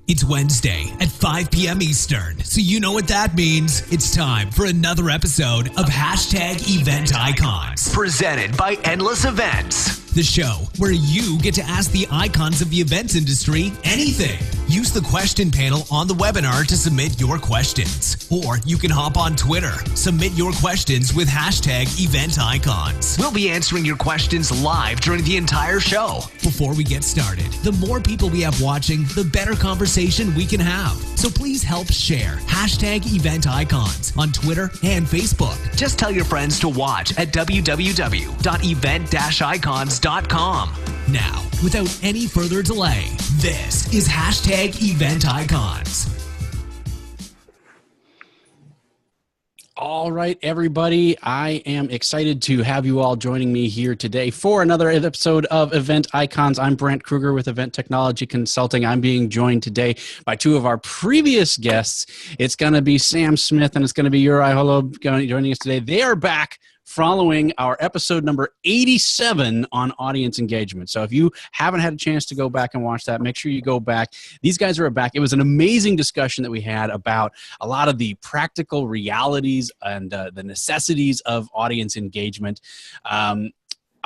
It's Wednesday at 5 p.m. Eastern, so you know what that means. It's time for another episode of #EventIcons, presented by Endless Events, the show where you get to ask the icons of the events industry anything. Use the question panel on the webinar to submit your questions, or you can hop on Twitter. Submit your questions with #EventIcons. We'll be answering your questions live during the entire show. Before we get started, the more people we have watching, the better conversation we can have. So please help share #EventIcons on Twitter and Facebook. Just tell your friends to watch at www.event-icons.com. Now, without any further delay, this is #EventIcons. All right, everybody. I am excited to have you all joining me here today for another episode of Event Icons. I'm Brent Kruger with Event Technology Consulting. I'm being joined today by two of our previous guests. It's going to be Sam Smith and it's going to be Juraj Holub joining us today. They are back following our episode number 87 on audience engagement. So if you haven't had a chance to go back and watch that, make sure you go back. These guys are back. It was an amazing discussion that we had about a lot of the practical realities and the necessities of audience engagement. I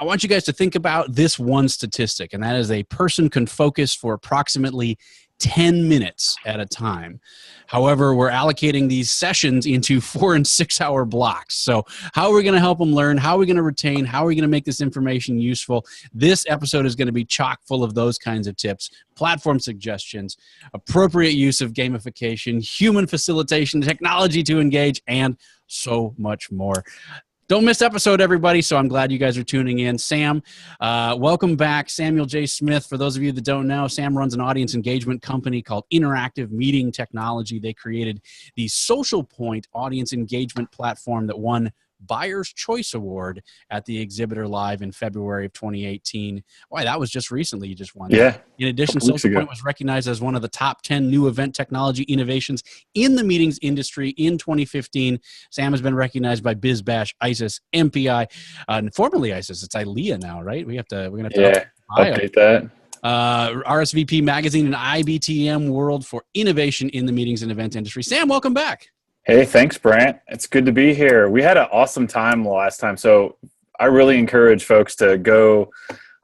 want you guys to think about this one statistic, and that is a person can focus for approximately 10 minutes at a time. However, we're allocating these sessions into 4 and 6 hour blocks. So how are we going to help them learn? How are we going to retain? How are we going to make this information useful? This episode is going to be chock full of those kinds of tips, platform suggestions, appropriate use of gamification, human facilitation, technology to engage, and so much more. Don't miss episode, everybody, so I'm glad you guys are tuning in. Sam, welcome back. Samuel J. Smith, for those of you that don't know, Sam runs an audience engagement company called Interactive Meeting Technology. They created the Social Point audience engagement platform that won Buyer's Choice Award at the Exhibitor Live in February of 2018. Why, that was just recently you just won. Yeah. In addition, Social Point was recognized as one of the top 10 new event technology innovations in the meetings industry in 2015. Sam has been recognized by BizBash, ISIS, MPI, and formerly ISIS. It's ILEA now, right? We're going to have to update that. RSVP Magazine and IBTM World for Innovation in the Meetings and Event Industry. Sam, welcome back. Hey, thanks, Brent. It's good to be here. We had an awesome time the last time, so I really encourage folks to go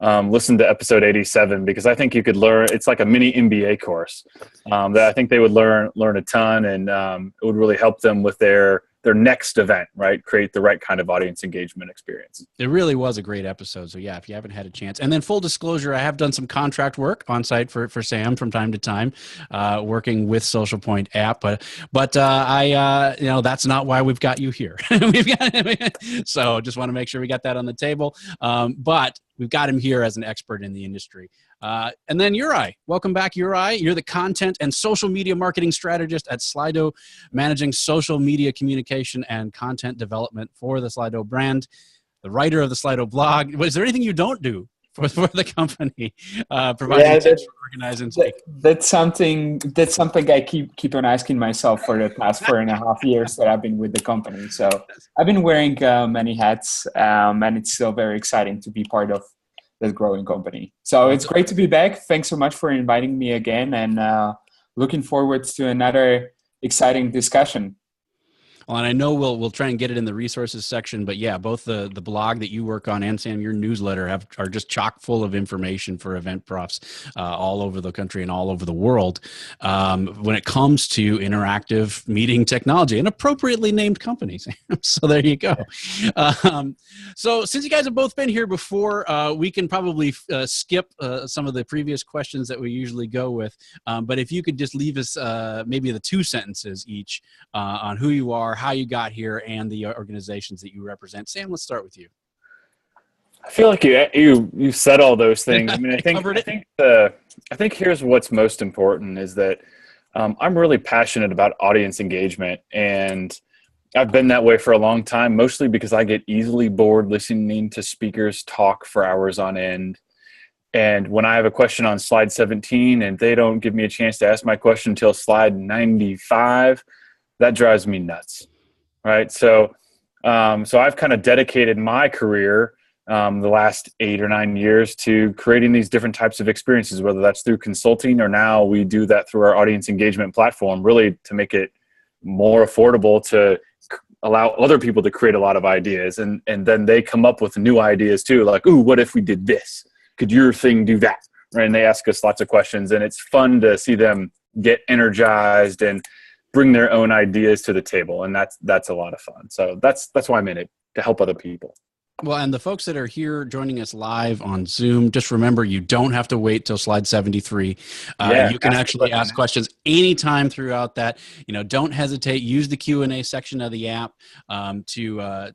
listen to episode 87 because I think you could learn. It's like a mini MBA course that I think they would learn a ton, and it would really help them with their next event, right? Create the right kind of audience engagement experience. It really was a great episode. So yeah, if you haven't had a chance. And then full disclosure, I have done some contract work on site for Sam from time to time, working with Social Point app, but I that's not why we've got you here. So just want to make sure we got that on the table. But we've got him here as an expert in the industry. And then Juraj, welcome back, Juraj. You're the content and social media marketing strategist at Slido, managing social media communication and content development for the Slido brand, the writer of the Slido blog. Is there anything you don't do for the company? Providing tips for organizing. That's something I keep on asking myself for the past 4.5 years that I've been with the company. So I've been wearing many hats, and it's still very exciting to be part of that growing company. So it's great to be back. Thanks so much for inviting me again, and looking forward to another exciting discussion. Well, and I know we'll try and get it in the resources section, but yeah, both the blog that you work on and Sam, your newsletter are just chock full of information for event profs all over the country and all over the world when it comes to interactive meeting technology and appropriately named companies. So there you go. So since you guys have both been here before, we can probably skip some of the previous questions that we usually go with. But if you could just leave us maybe the 2 sentences each on who you are, how you got here, and the organizations that you represent. Sam, let's start with you. I feel like you said all those things. I mean, I think here's what's most important is that I'm really passionate about audience engagement, and I've been that way for a long time, mostly because I get easily bored listening to speakers talk for hours on end. And when I have a question on slide 17 and they don't give me a chance to ask my question until slide 95, that drives me nuts, right? So I've kind of dedicated my career the last 8 or 9 years to creating these different types of experiences, whether that's through consulting or now we do that through our audience engagement platform, really to make it more affordable to allow other people to create a lot of ideas. And then they come up with new ideas too, like, ooh, what if we did this? Could your thing do that? Right? And they ask us lots of questions, and it's fun to see them get energized and bring their own ideas to the table. And that's a lot of fun. So that's why I'm in it, to help other people. Well, and the folks that are here joining us live on Zoom, just remember, you don't have to wait till slide 73. You can actually ask questions anytime throughout that. Don't hesitate. Use the Q&A section of the app to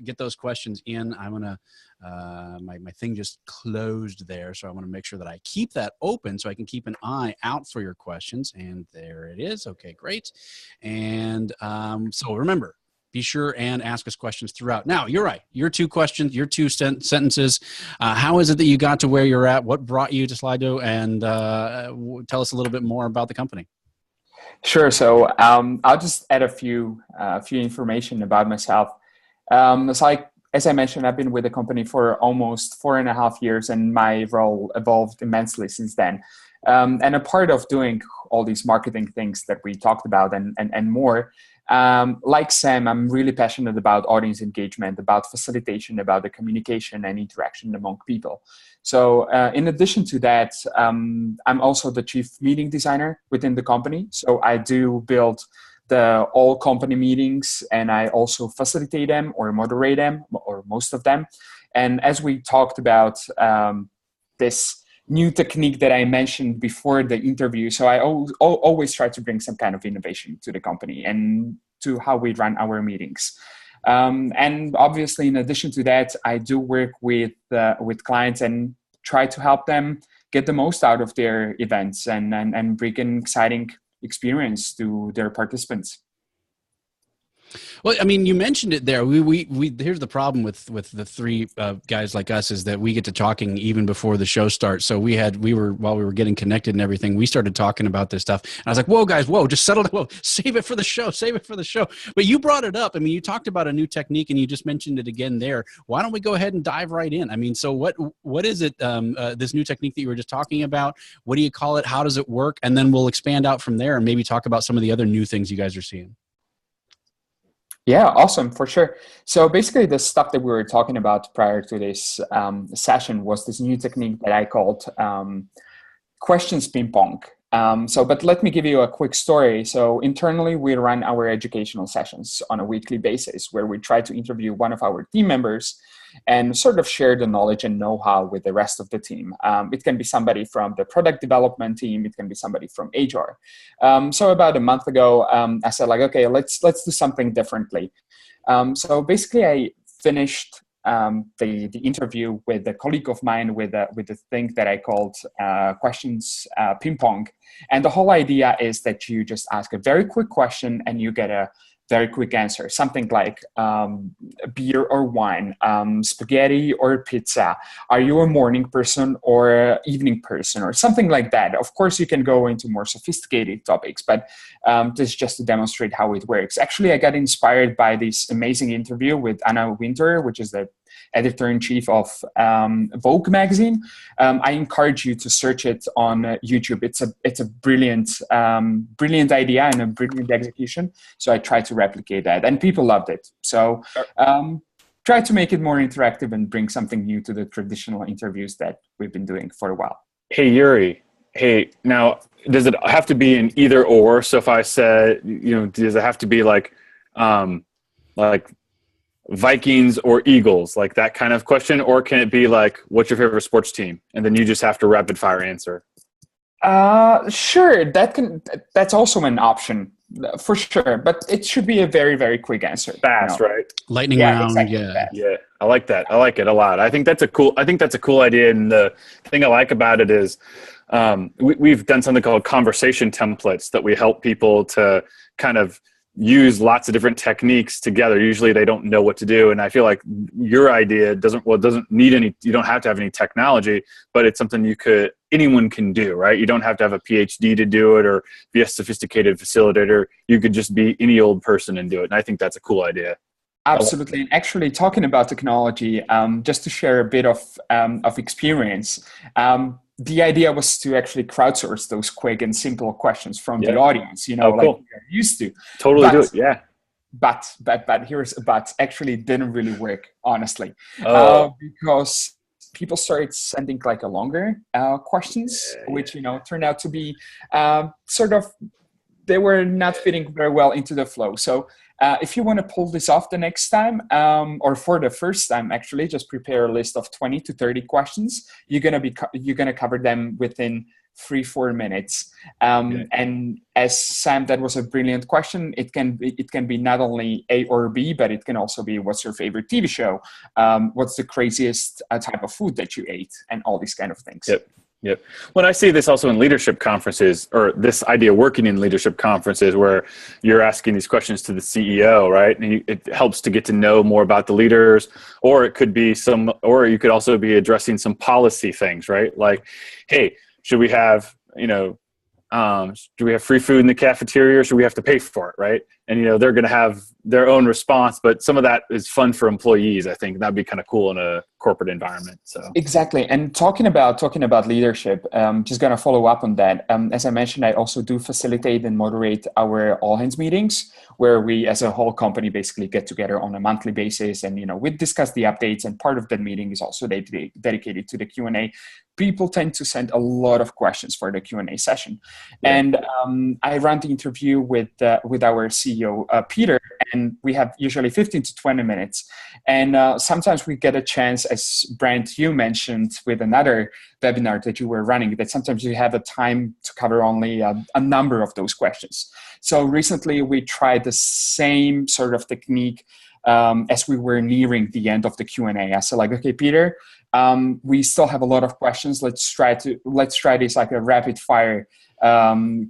get those questions in. I'm going to my thing just closed there, so I want to make sure that I keep that open so I can keep an eye out for your questions. And there it is. Okay, great. And so remember, be sure and ask us questions throughout. Now, you're right. Your two questions, your two sentences. How is it that you got to where you're at? What brought you to Slido? And tell us a little bit more about the company. Sure. So I'll just add a few information about myself. As I mentioned, I've been with the company for almost 4.5 years, and my role evolved immensely since then. And a part of doing all these marketing things that we talked about and more, like Sam, I'm really passionate about audience engagement, about facilitation, about the communication and interaction among people. So in addition to that, I'm also the chief meeting designer within the company. So I do build all company meetings, and I also facilitate them or moderate them, or most of them. And as we talked about this new technique that I mentioned before the interview, so I always try to bring some kind of innovation to the company and to how we run our meetings. And obviously, in addition to that, I do work with clients and try to help them get the most out of their events and bring an exciting experience to their participants. Well, I mean, you mentioned it there. We here's the problem with the three guys like us, is that we get to talking even before the show starts. So while we were getting connected and everything, we started talking about this stuff. And I was like, whoa, guys, whoa, just settle down. Whoa, save it for the show. But you brought it up. I mean, you talked about a new technique, and you just mentioned it again there. Why don't we go ahead and dive right in? I mean, so what is it, this new technique that you were just talking about? What do you call it? How does it work? And then we'll expand out from there and maybe talk about some of the other new things you guys are seeing. Yeah, awesome, for sure. So basically the stuff that we were talking about prior to this session was this new technique that I called questions ping pong. But let me give you a quick story. So internally, we run our educational sessions on a weekly basis where we try to interview one of our team members and sort of share the knowledge and know-how with the rest of the team. It can be somebody from the product development team. It can be somebody from HR. So about a month ago, I said, like, okay, let's do something differently. So basically, I finished the interview with a colleague of mine with the thing that I called questions ping pong. And the whole idea is that you just ask a very quick question and you get a very quick answer. Something like beer or wine, spaghetti or pizza. Are you a morning person or evening person, or something like that? Of course, you can go into more sophisticated topics, but this is just to demonstrate how it works. Actually, I got inspired by this amazing interview with Anna Winter, which is the editor-in-chief of Vogue magazine. I encourage you to search it on YouTube. It's a brilliant idea and a brilliant execution. So I tried to replicate that, and people loved it. So try to make it more interactive and bring something new to the traditional interviews that we've been doing for a while. Hey, Yuri. Hey, now, does it have to be an either or? So if I said, does it have to be like Vikings or Eagles, like that kind of question? Or can it be like, what's your favorite sports team? And then you just have to rapid fire answer. Sure. That's also an option for sure, but it should be a very, very quick answer. Fast, right? Lightning round. Exactly. Yeah. I like that. I like it a lot. I think that's a cool idea. And the thing I like about it is, we've done something called conversation templates that we help people to kind of use lots of different techniques together. Usually they don't know what to do. And I feel like your idea doesn't need any, you don't have to have any technology, but it's something anyone can do, right? You don't have to have a PhD to do it or be a sophisticated facilitator. You could just be any old person and do it. And I think that's a cool idea. Absolutely. And actually, talking about technology, just to share a bit of experience, the idea was to actually crowdsource those quick and simple questions from the audience, like cool. we're used to. Totally do it, yeah. But here's a but. Actually, it didn't really work, honestly, because people started sending like a longer questions, which turned out to be sort of, they were not fitting very well into the flow. So if you want to pull this off the next time, or for the first time, actually, just prepare a list of 20 to 30 questions. You're gonna cover them within 3-4 minutes. And as Sam, that was a brilliant question. It can be not only A or B, but it can also be, what's your favorite TV show? What's the craziest type of food that you ate? And all these kind of things. Yep. When I see this also in leadership conferences, or this idea working in leadership conferences where you're asking these questions to the CEO, right? And it helps to get to know more about the leaders, or it could be or you could also be addressing some policy things, right? Like, hey, should we have, do we have free food in the cafeteria, or should we have to pay for it, right? And, they're going to have their own response, but some of that is fun for employees. I think that'd be kind of cool in a corporate environment. So exactly. And talking about leadership, just going to follow up on that. As I mentioned, I also do facilitate and moderate our all hands meetings, where we as a whole company basically get together on a monthly basis. And, we discuss the updates, and part of that meeting is also dedicated to the Q&A. People tend to send a lot of questions for the Q&A session. And I run the interview with our CEO, Peter, and we have usually 15 to 20 minutes. And sometimes we get a chance, as Brent, you mentioned with another webinar that you were running, that sometimes you have a time to cover only a number of those questions. So recently we tried the same sort of technique as we were nearing the end of the Q&A. I said, like, okay, Peter, we still have a lot of questions. Let's try this like a rapid fire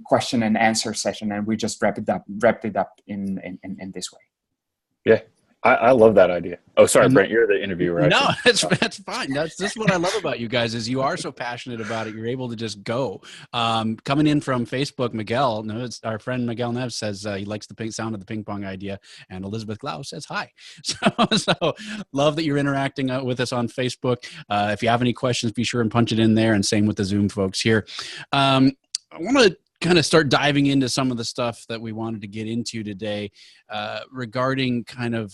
question and answer session, and we just wrapped it up in this way. Yeah, I love that idea. Oh, sorry, Brent, you're the interviewer. No, that's fine. This is what I love about you guys, is you are so passionate about it. You're able to just go. Coming in from Facebook, Miguel, it's our friend Miguel Neves says he likes the sound of the ping pong idea, and Elizabeth Glau says hi. So love that you're interacting with us on Facebook. If you have any questions, be sure and punch it in there, and same with the Zoom folks here. I want to kind of start diving into some of the stuff that we wanted to get into today regarding kind of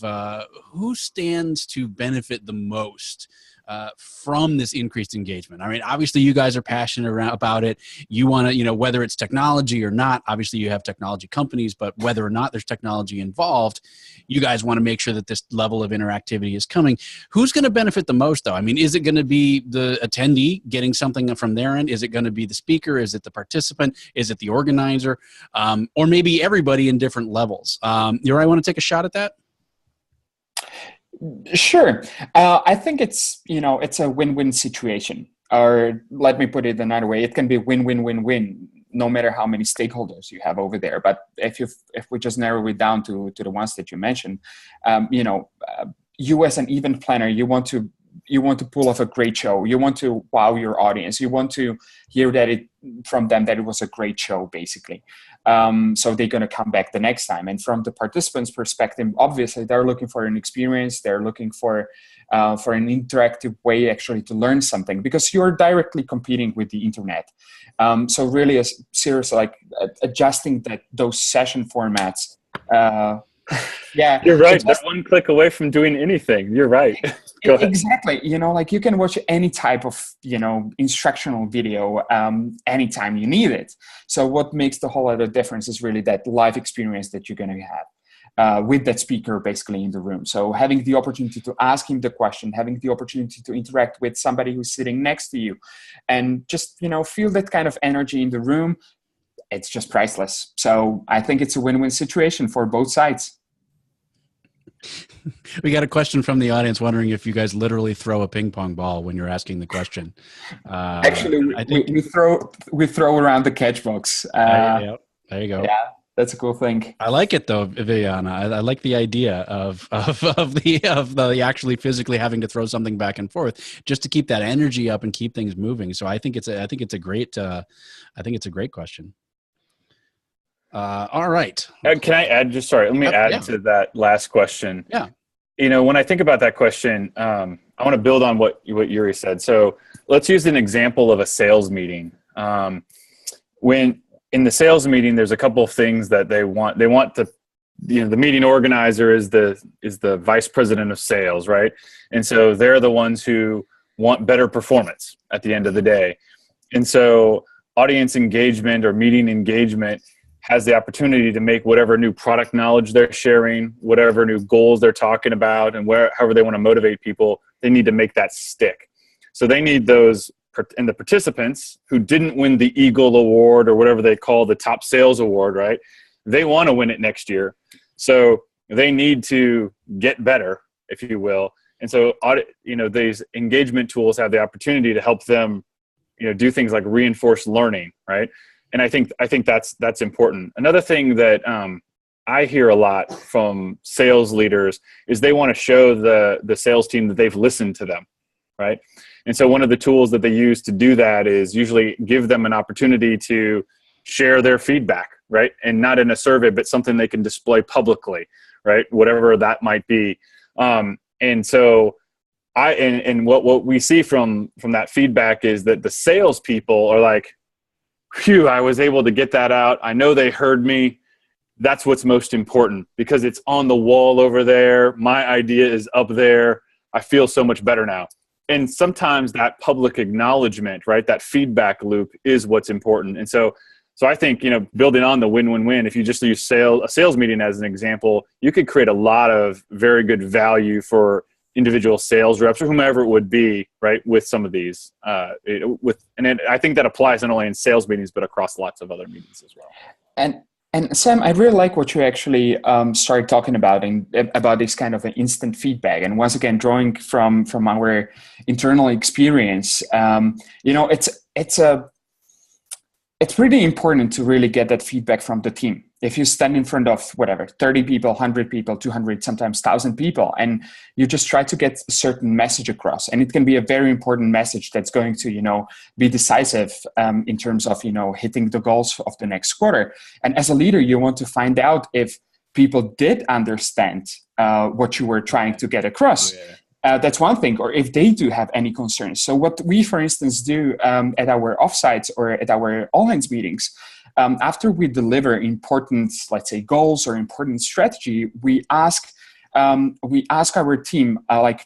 who stands to benefit the most from this increased engagement. I mean, obviously you guys are passionate about it. You want to, whether it's technology or not, obviously you have technology companies, but whether or not there's technology involved, you guys want to make sure that this level of interactivity is coming. Who's going to benefit the most, though? I mean, is it going to be the attendee getting something from their end? Is it going to be the speaker? Is it the participant? Is it the organizer? Or maybe everybody in different levels? Juraj, want to take a shot at that? Sure. I think it's a win-win situation. Or let me put it another way. It can be win-win-win-win, no matter how many stakeholders you have over there. But if we just narrow it down to the ones that you mentioned, you as an event planner, you want to pull off a great show. You want to wow your audience. You want to hear from them that it was a great show, basically. So they're going to come back the next time. And from the participants' perspective, obviously they're looking for an experience. They're looking for an interactive way actually to learn something, because you're directly competing with the internet. So really a serious adjusting those session formats. Yeah, you're right. That's one click away from doing anything. You're right. Go ahead. Exactly. You can watch any type of, instructional video anytime you need it. So what makes the whole other difference is really that live experience that you're going to have with that speaker basically in the room. So having the opportunity to ask him the question, having the opportunity to interact with somebody who's sitting next to you, and just, feel that kind of energy in the room, it's just priceless. So I think it's a win-win situation for both sides. We got a question from the audience wondering if you guys literally throw a ping pong ball when you're asking the question. Actually, we throw around the catch box. There you go. Yeah, that's a cool thing. I like it though, Viviana. I like the idea of the actually physically having to throw something back and forth just to keep that energy up and keep things moving. So I think it's a great question. All right. Can I add? Let me add to that last question. Yeah. When I think about that question, I want to build on what Yuri said. So let's use an example of a sales meeting. When in the sales meeting, there's a couple of things that they want. They want the meeting organizer is the vice president of sales, right? And so they're the ones who want better performance at the end of the day. And so audience engagement or meeting engagement has the opportunity to make whatever new product knowledge they're sharing, whatever new goals they're talking about, and however they want to motivate people, they need to make that stick. So they need those, and the participants who didn't win the Eagle Award or whatever they call the top sales award, right? They want to win it next year. So they need to get better, if you will. And so, these engagement tools have the opportunity to help them, do things like reinforced learning, right? And I think that's important. Another thing that I hear a lot from sales leaders is they want to show the sales team that they've listened to them, right? And so one of the tools that they use to do that is usually give them an opportunity to share their feedback, right? And not in a survey, but something they can display publicly, right? Whatever that might be. And so what we see from that feedback is that the salespeople are like, phew, I was able to get that out. I know they heard me. That's what's most important because it's on the wall over there. My idea is up there. I feel so much better now. And sometimes that public acknowledgement, right, that feedback loop is what's important. And so I think, building on the win-win-win, if you just use a sales meeting as an example, you could create a lot of very good value for individual sales reps or whomever it would be, right, with some of these. I think that applies not only in sales meetings, but across lots of other meetings as well. And Sam, I really like what you actually started talking about about this kind of an instant feedback. And once again, drawing from our internal experience, it's really important to really get that feedback from the team. If you stand in front of 30 people, 100 people, 200, sometimes 1,000 people, and you just try to get a certain message across, and it can be a very important message that's going to, be decisive in terms of, hitting the goals of the next quarter. And as a leader, you want to find out if people did understand what you were trying to get across. Yeah. That's one thing, or if they do have any concerns. So what we, for instance, do at our offsites or at our all-hands meetings, after we deliver important, let's say, goals or important strategy, we ask our team,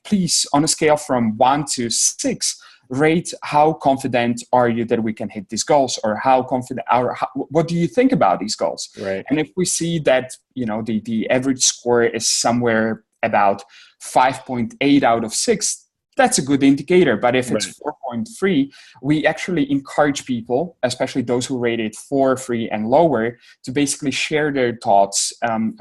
please, on a scale from 1 to 6, rate how confident are you that we can hit these goals, or how confident, what do you think about these goals? Right. And if we see that, the average score is somewhere about 5.8 out of 6, that's a good indicator. But if it's 4.3, we actually encourage people, especially those who rate it 4, 3, and lower, to basically share their thoughts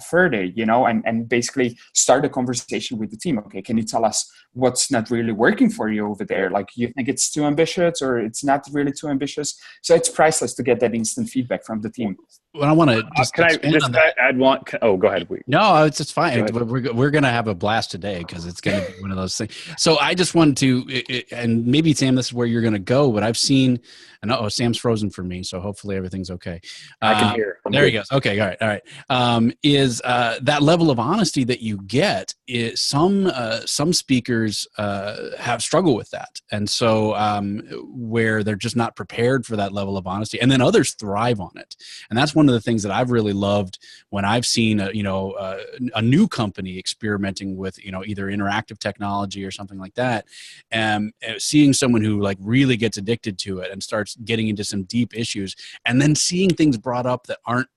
further, and basically start a conversation with the team. Okay, can you tell us what's not really working for you over there? Like, you think it's too ambitious or it's not really too ambitious? So it's priceless to get that instant feedback from the team. Well, I want to can I add one? Go ahead. No, it's fine. We're going to have a blast today because it's going to be one of those things. So I just wanted to, and maybe Sam, this is where you're going to go, but I've seen, and Sam's frozen for me, so hopefully everything's okay. I can hear. There he goes. Okay, all right. Is that level of honesty that you get? Is some speakers have struggle with that, and so where they're just not prepared for that level of honesty, and then others thrive on it, and that's one of the things that I've really loved when I've seen a new company experimenting with either interactive technology or something like that, and seeing someone who really gets addicted to it and starts getting into some deep issues, and then seeing things brought up that aren't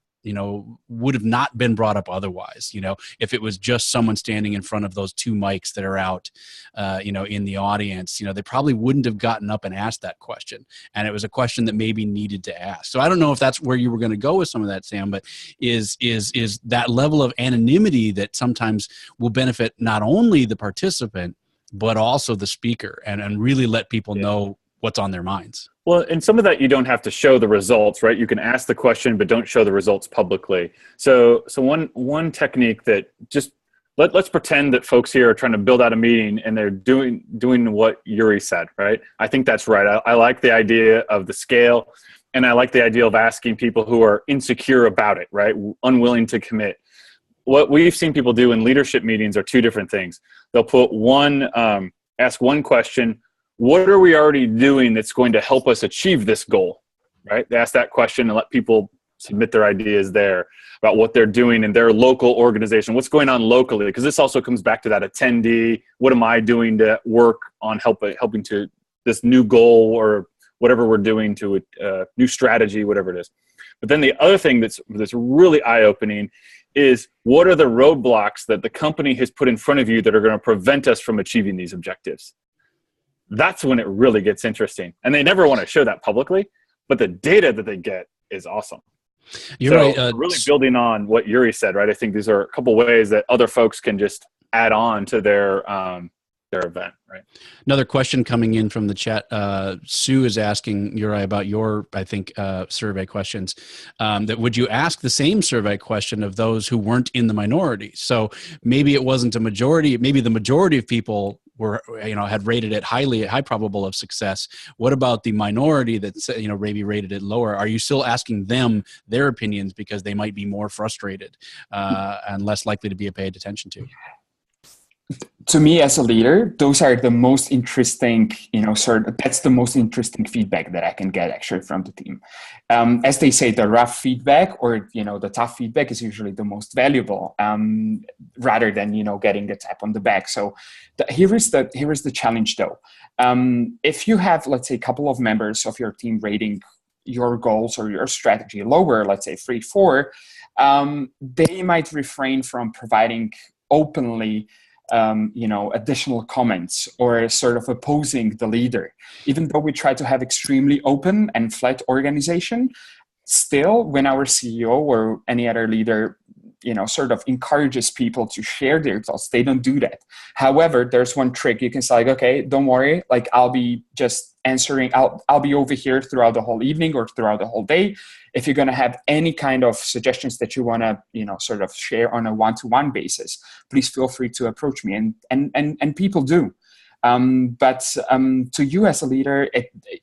would have not been brought up otherwise. If it was just someone standing in front of those 2 mics that are out, in the audience, they probably wouldn't have gotten up and asked that question. And it was a question that maybe needed to ask. So I don't know if that's where you were going to go with some of that, Sam, but is that level of anonymity that sometimes will benefit not only the participant, but also the speaker, and really let people know what's on their minds. Well, and some of that you don't have to show the results, right? You can ask the question, but don't show the results publicly. So one technique that just let's pretend that folks here are trying to build out a meeting and they're doing what Yuri said, right? I think that's right. I like the idea of the scale, and I like the idea of asking people who are insecure about it, right? Unwilling to commit. what we've seen people do in leadership meetings are two different things. They'll put ask one question, what are we already doing that's going to help us achieve this goal, right? They ask that question and let people submit their ideas there about what they're doing in their local organization, what's going on locally, because this also comes back to that attendee. What am I doing to work on helping to this new goal or whatever we're doing to a new strategy, whatever it is. But then the other thing that's really eye-opening is what are the roadblocks that the company has put in front of you that are going to prevent us from achieving these objectives? That's when it really gets interesting. And they never want to show that publicly, but the data that they get is awesome. You're right. Really building on what Yuri said, right? I think these are a couple ways that other folks can just add on to their event, right? Another question coming in from the chat. Sue is asking Yuri about your, I think, survey questions. That would you ask the same survey question of those who weren't in the minority? So maybe it wasn't a majority. Maybe the majority of people were, had rated it high probable of success. What about the minority that's, maybe rated it lower? Are you still asking them their opinions because they might be more frustrated and less likely to be paid attention to? To me as a leader, those are the most interesting, that's the most interesting feedback that I can get actually from the team. As they say, the rough feedback or, the tough feedback is usually the most valuable rather than, getting the tap on the back. So here is the challenge though. If you have, let's say, a couple of members of your team rating your goals or your strategy lower, let's say 3, 4, they might refrain from providing openly additional comments or sort of opposing the leader. Even though we try to have extremely open and flat organization, still when our CEO or any other leader, sort of encourages people to share their thoughts, they don't do that. However, there's one trick. You can say, okay, don't worry, I'll be just answering, I'll be over here throughout the whole evening or throughout the whole day. If you're going to have any kind of suggestions that you want to, sort of share on a one-to-one basis, please feel free to approach me. And people do. But to you as a leader,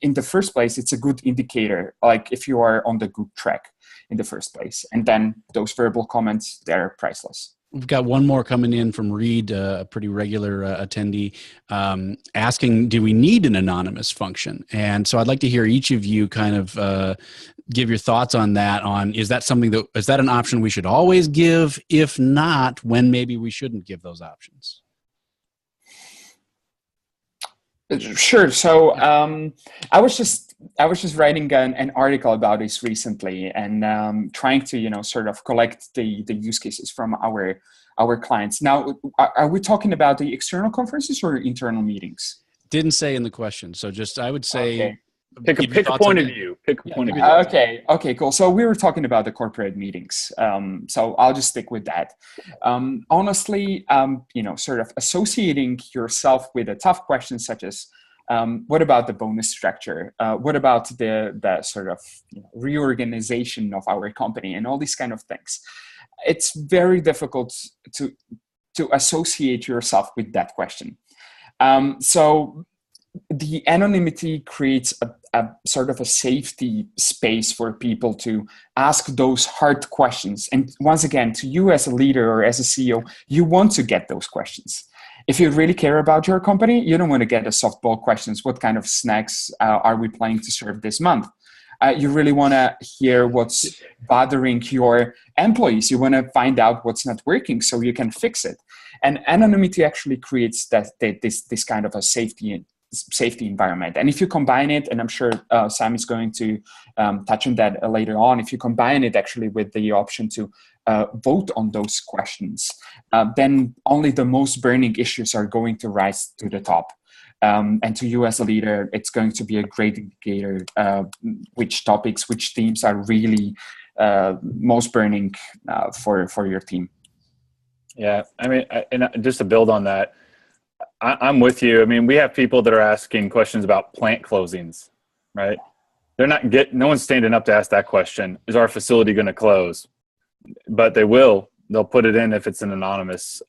in the first place, it's a good indicator, if you are on the good track in the first place. And then those verbal comments, they're priceless. We've got one more coming in from Reed, a pretty regular attendee, asking, do we need an anonymous function? And so I'd like to hear each of you kind of give your thoughts on that. Is that an option we should always give? If not, when maybe we shouldn't give those options? Sure. So I was just writing an article about this recently, and trying to sort of collect the use cases from our clients. Now, are we talking about the external conferences or internal meetings? Didn't say in the question, so just I would say. Okay. Pick a point of view. Pick a point of view. Okay, cool. So we were talking about the corporate meetings. So I'll just stick with that. Honestly, sort of associating yourself with a tough question such as, what about the bonus structure? What about the sort of reorganization of our company and all these kind of things? It's very difficult to associate yourself with that question. So the anonymity creates a sort of a safety space for people to ask those hard questions. And once again, to you as a leader or as a CEO, you want to get those questions. If you really care about your company, you don't want to get a softball questions. What kind of snacks are we planning to serve this month? You really want to hear what's bothering your employees. You want to find out what's not working so you can fix it. And anonymity actually creates this kind of a safety environment. And if you combine it, and I'm sure Sam is going to touch on that later on, if you combine it actually with the option to vote on those questions, then only the most burning issues are going to rise to the top. And to you as a leader, it's going to be a great indicator which topics, which themes are really most burning for your team. Yeah, I mean, and just to build on that, I'm with you. I mean, we have people that are asking questions about plant closings, right? No one's standing up to ask that question. Is our facility going to close? But they will. They'll put it in if it's an anonymous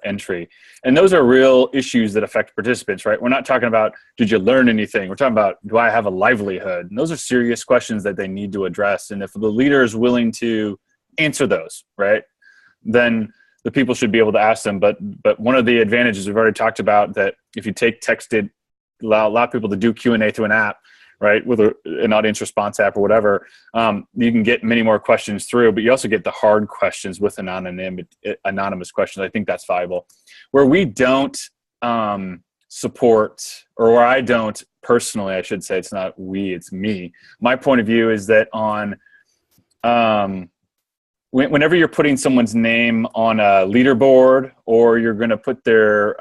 entry. And those are real issues that affect participants, right? We're not talking about, did you learn anything? We're talking about, do I have a livelihood? And those are serious questions that they need to address. And if the leader is willing to answer those, right, then the people should be able to ask them. But one of the advantages we've already talked about, that if you take texted, allow people to do Q&A through an app, right, with an audience response app or whatever, you can get many more questions through, but you also get the hard questions with anonymous questions. I think that's valuable. Where we don't support, or where I don't personally, I should say, it's not we, it's me. My point of view is that on whenever you're putting someone's name on a leaderboard, or you're going to put their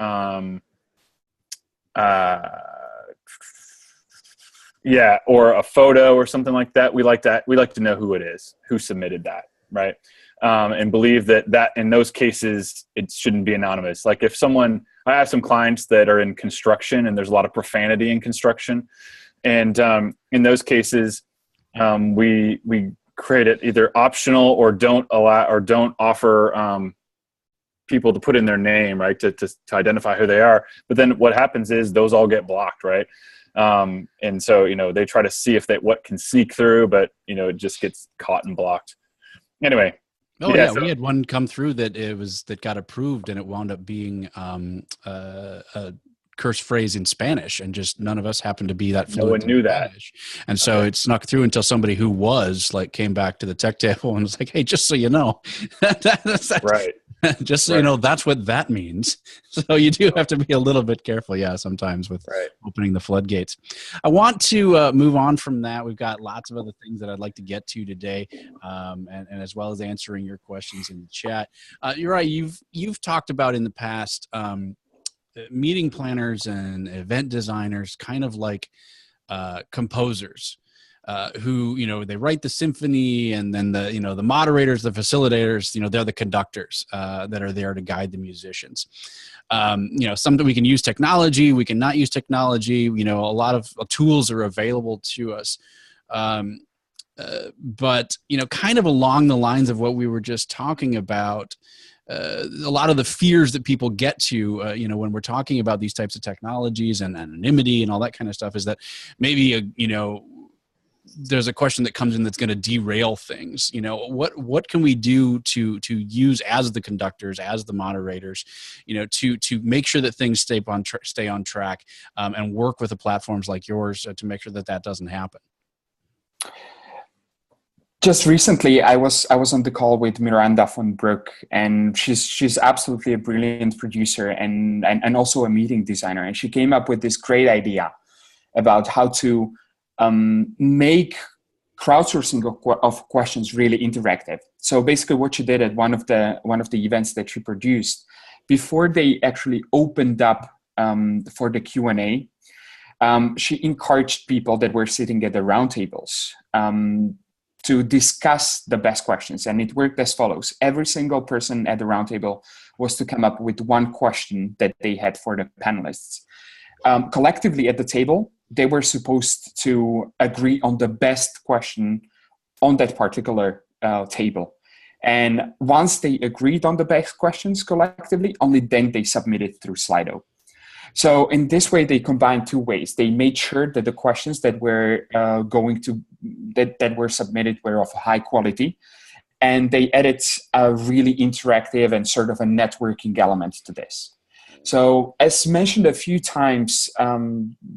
or a photo or something like that, we like to know who it is, who submitted that, right? And believe that in those cases, it shouldn't be anonymous. Like if I have some clients that are in construction, and there's a lot of profanity in construction. And in those cases, we create it either optional, or don't offer people to put in their name, right, to identify who they are. But then what happens is those all get blocked, right? And so, they try to see if what can sneak through, but, it just gets caught and blocked. Anyway. Oh yeah, we had one come through that got approved, and it wound up being a curse phrase in Spanish, and just none of us happened to be that fluent. No one knew that. And so it snuck through until somebody who was came back to the tech table and was like, "Hey, just so you know," that's right. Just so you know, that's what that means. So you do have to be a little bit careful, sometimes with opening the floodgates. I want to move on from that. We've got lots of other things that I'd like to get to today, and as well as answering your questions in the chat. You're right. You've talked about in the past meeting planners and event designers, kind of like composers. Who, they write the symphony, and then the moderators, the facilitators, they're the conductors that are there to guide the musicians. Something we can use technology, we can not use technology. A lot of tools are available to us. But, kind of along the lines of what we were just talking about, a lot of the fears that people get to, when we're talking about these types of technologies and anonymity and all that kind of stuff, is that maybe, there's a question that comes in that's going to derail things. What can we do to use as the conductors, as the moderators, to make sure that things stay on track, and work with the platforms like yours to make sure that doesn't happen? Just recently, I was on the call with Miranda von Broek, and she's absolutely a brilliant producer and also a meeting designer. And she came up with this great idea about how to make crowdsourcing of questions really interactive. So basically what she did at one of the events that she produced, before they actually opened up for the Q&A, she encouraged people that were sitting at the round tables to discuss the best questions. And it worked as follows. Every single person at the round table was to come up with one question that they had for the panelists. Collectively at the table, they were supposed to agree on the best question on that particular table. And once they agreed on the best questions collectively, only then they submitted through Slido. So in this way, they combined two ways. They made sure that the questions that were that were submitted were of high quality, and they added a really interactive and sort of a networking element to this. So as mentioned a few times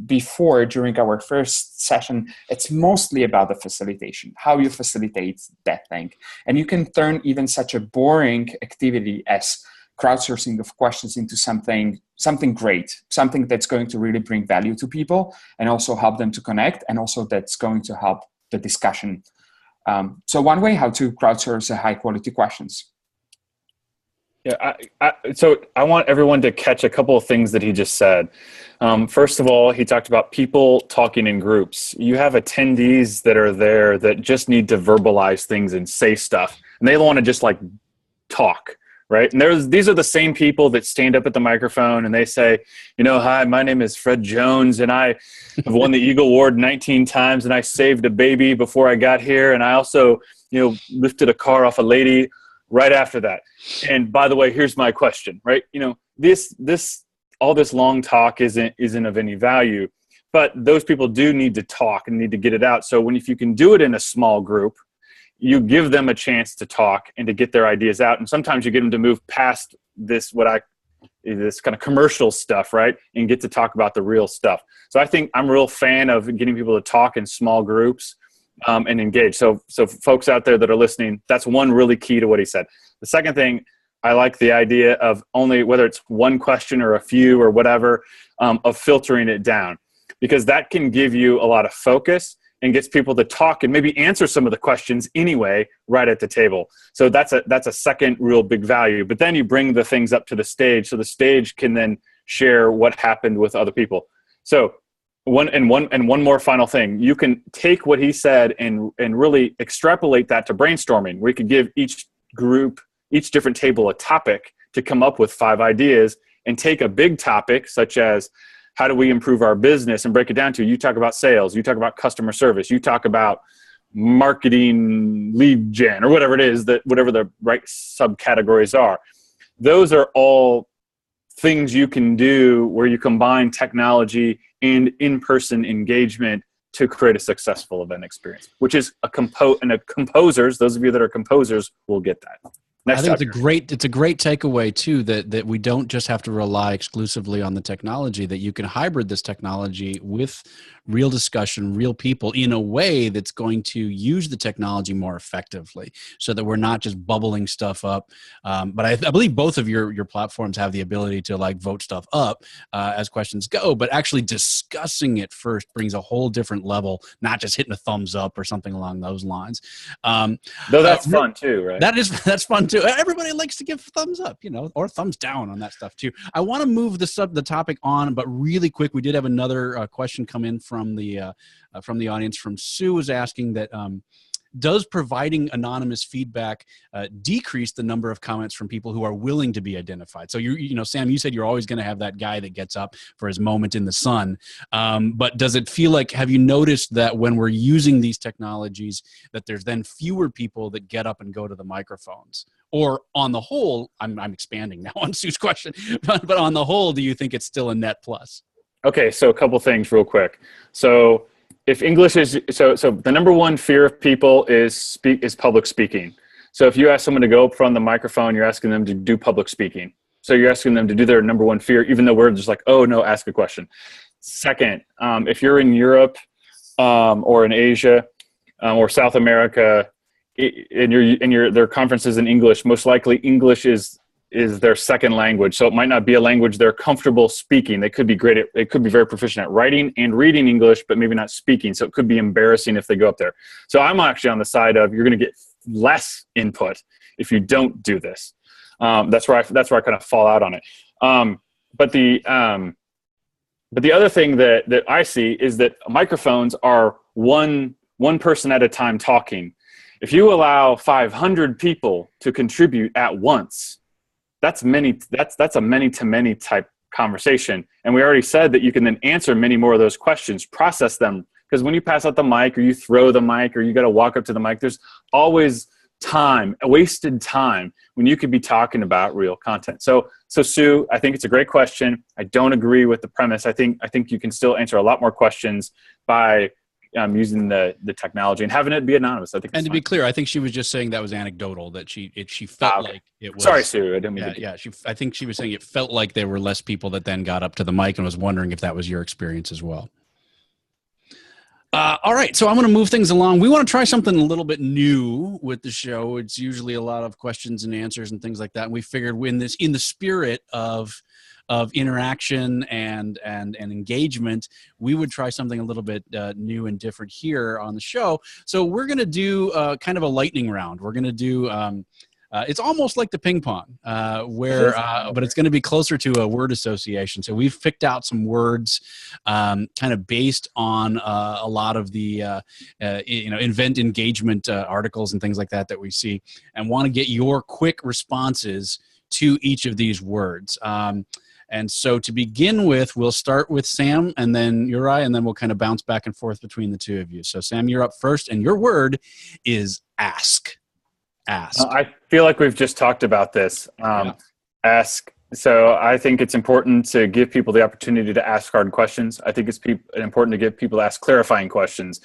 before during our first session, it's mostly about the facilitation, how you facilitate that thing. And you can turn even such a boring activity as crowdsourcing of questions into something great, something that's going to really bring value to people and also help them to connect, and also that's going to help the discussion. So one way how to crowdsource high quality questions. Yeah, so I want everyone to catch a couple of things that he just said. First of all, he talked about people talking in groups. You have attendees that are there that just need to verbalize things and say stuff, and they want to just talk, right? And these are the same people that stand up at the microphone and they say, hi, my name is Fred Jones, and I have won the Eagle Award 19 times, and I saved a baby before I got here, and I also, lifted a car off a lady right after that. And by the way, here's my question, right? All this long talk isn't of any value, but those people do need to talk and need to get it out. So if you can do it in a small group, you give them a chance to talk and to get their ideas out. And sometimes you get them to move past this this kind of commercial stuff, right? And get to talk about the real stuff. So I think I'm a real fan of getting people to talk in small groups and engage. So folks out there that are listening, that's one really key to what he said. The second thing, I like the idea of only, whether it's one question or a few or whatever, of filtering it down, because that can give you a lot of focus and gets people to talk and maybe answer some of the questions anyway right at the table. So that's a second real big value. But then you bring the things up to the stage, so the stage can then share what happened with other people. So one more final thing, you can take what he said and really extrapolate that to brainstorming, where you could give each group, each different table, a topic to come up with 5 ideas, and take a big topic such as, how do we improve our business, and break it down to, you talk about sales, you talk about customer service, you talk about marketing, lead gen, or whatever it is, that whatever the right subcategories are. Those are all things you can do where you combine technology and in-person engagement to create a successful event experience, which is composers, those of you that are composers will get that. I think it's a great takeaway too, that we don't just have to rely exclusively on the technology, that you can hybrid this technology with real discussion, real people, in a way that's going to use the technology more effectively, so that we're not just bubbling stuff up. But I believe both of your platforms have the ability to like vote stuff up as questions go, but actually discussing it first brings a whole different level, not just hitting a thumbs up or something along those lines. Though that's fun too, right? That's fun too. Everybody likes to give thumbs up, or thumbs down on that stuff too. I want to move the topic on, but really quick, we did have another question come in from the audience. From Sue, was asking that does providing anonymous feedback decrease the number of comments from people who are willing to be identified? So Sam, you said you're always going to have that guy that gets up for his moment in the sun. But does it feel like, have you noticed that when we're using these technologies, that there's then fewer people that get up and go to the microphones? Or on the whole, I'm expanding now on Sue's question, but on the whole, do you think it's still a net plus? Okay, so a couple things real quick. So if English is, so the number one fear of people is public speaking. So if you ask someone to go up from the microphone, you're asking them to do public speaking. So you're asking them to do their number one fear, even though we're just like, oh no, ask a question. Second, if you're in Europe or in Asia or South America, and their conferences in English, most likely English is their second language. So it might not be a language they're comfortable speaking. They could be very proficient at writing and reading English, but maybe not speaking. So it could be embarrassing if they go up there. So I'm actually on the side of, you're going to get less input if you don't do this. That's where I kind of fall out on it. But the other thing that I see is that microphones are one person at a time talking. If you allow 500 people to contribute at once, that's a many-to-many type conversation. And we already said that you can then answer many more of those questions, process them. Because when you pass out the mic, or you throw the mic, or you got to walk up to the mic, there's always wasted time when you could be talking about real content. So Sue, I think it's a great question. I don't agree with the premise. I think you can still answer a lot more questions by using the technology and having it be anonymous. I think. And to be clear, I think she was just saying that was anecdotal, that she felt like it was. Sorry, Sue. I didn't mean to. Yeah. I think she was saying it felt like there were less people that then got up to the mic, and was wondering if that was your experience as well. All right, so I'm going to move things along. We want to try something a little bit new with the show. It's usually a lot of questions and answers and things like that. And we figured in the spirit of interaction and engagement, we would try something a little bit new and different here on the show. So we're going to do kind of a lightning round. We're going to do it's almost like the ping pong, but it's going to be closer to a word association. So we've picked out some words kind of based on a lot of the event engagement articles and things like that we see, and want to get your quick responses to each of these words. And so to begin with, we'll start with Sam and then Juraj, and then we'll kind of bounce back and forth between the two of you. So Sam, you're up first, and your word is ask. Ask. I feel like we've just talked about this. Ask. So I think it's important to give people the opportunity to ask hard questions. I think it's important to give people to ask clarifying questions,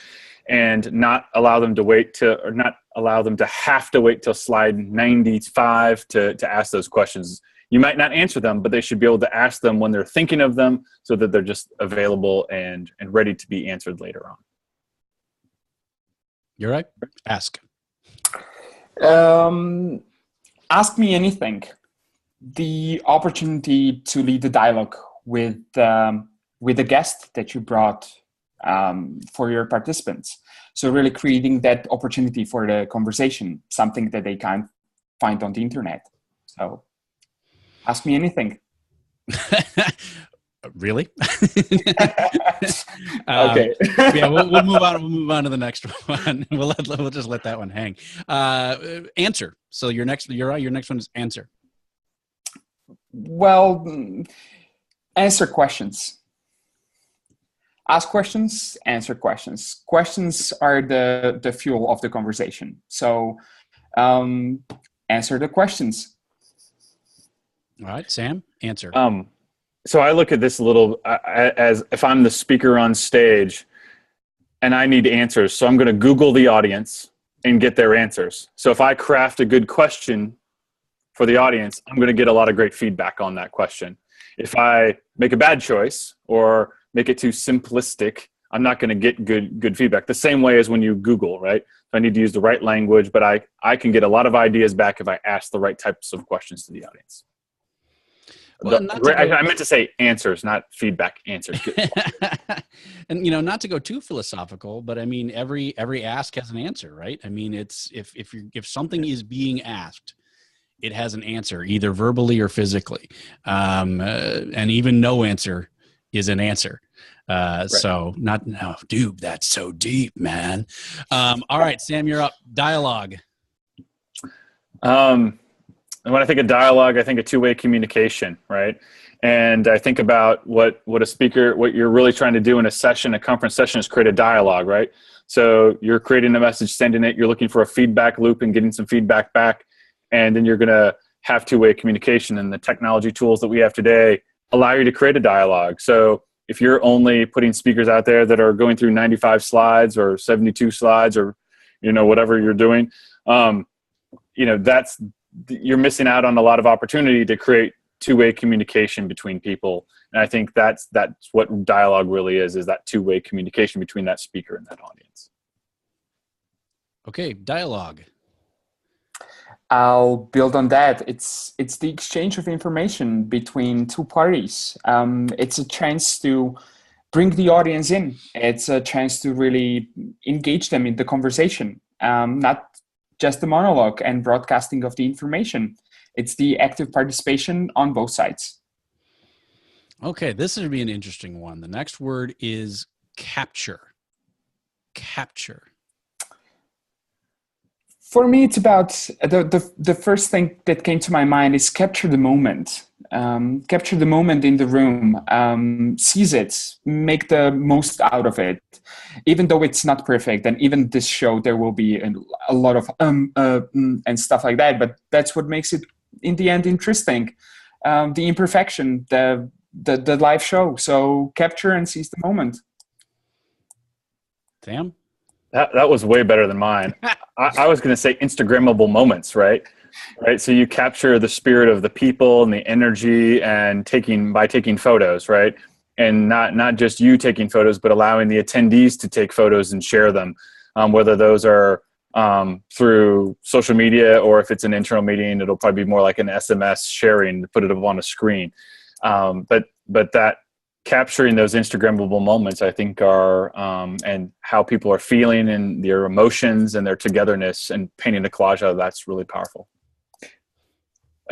and not allow them to wait or not allow them to have to wait till slide 95 to ask those questions. You might not answer them, but they should be able to ask them when they're thinking of them so that they're just available and ready to be answered later on. You're right. Ask. Ask me anything. The opportunity to lead the dialogue with the guest that you brought for your participants. So really creating that opportunity for the conversation, something that they can't find on the internet. So ask me anything. Really? Okay. Yeah, we'll move on. We'll move on to the next one. We'll just let that one hang. Answer. So your next one is answer. Well, answer questions. Ask questions, answer questions. Questions are the fuel of the conversation. So answer the questions. All right, Sam, answer. So I look at this a little as if I'm the speaker on stage and I need answers. So I'm going to Google the audience and get their answers. So if I craft a good question for the audience, I'm going to get a lot of great feedback on that question. If I make a bad choice or make it too simplistic, I'm not going to get good feedback. The same way as when you Google, right? I need to use the right language, but I can get a lot of ideas back if I ask the right types of questions to the audience. Well, I meant to say answers, not feedback. Answers. And not to go too philosophical, but I mean every ask has an answer, right? I mean, it's if something is being asked, it has an answer, either verbally or physically, and even no answer is an answer. Right. So dude, that's so deep, man. All right, Sam, you're up. Dialogue. And when I think of dialogue, I think of two-way communication, right? And I think about what you're really trying to do in a conference session is create a dialogue, right? So you're creating a message, sending it, you're looking for a feedback loop and getting some feedback back. And then you're going to have two-way communication, and the technology tools that we have today allow you to create a dialogue. So if you're only putting speakers out there that are going through 95 slides or 72 slides or, whatever you're doing, you're missing out on a lot of opportunity to create two-way communication between people. And I think that's what dialogue really is that two-way communication between that speaker and that audience. Okay, dialogue. I'll build on that. It's the exchange of information between two parties. It's a chance to bring the audience in. It's a chance to really engage them in the conversation, not just the monologue and broadcasting of the information. It's the active participation on both sides. Okay, this would be an interesting one. The next word is capture. Capture. For me, it's about the first thing that came to my mind is capture the moment. Capture the moment in the room. Seize it. Make the most out of it. Even though it's not perfect, and even this show, there will be a lot of and stuff like that. But that's what makes it, in the end, interesting. The imperfection, the live show. So capture and seize the moment. Sam? That was way better than mine. I was going to say Instagrammable moments, right? Right. So you capture the spirit of the people and the energy and by taking photos, right? And not just you taking photos, but allowing the attendees to take photos and share them, whether those are through social media or if it's an internal meeting, it'll probably be more like an SMS sharing to put it up on a screen. But that capturing those Instagrammable moments, I think are, and how people are feeling and their emotions and their togetherness and painting a collage out of that's really powerful.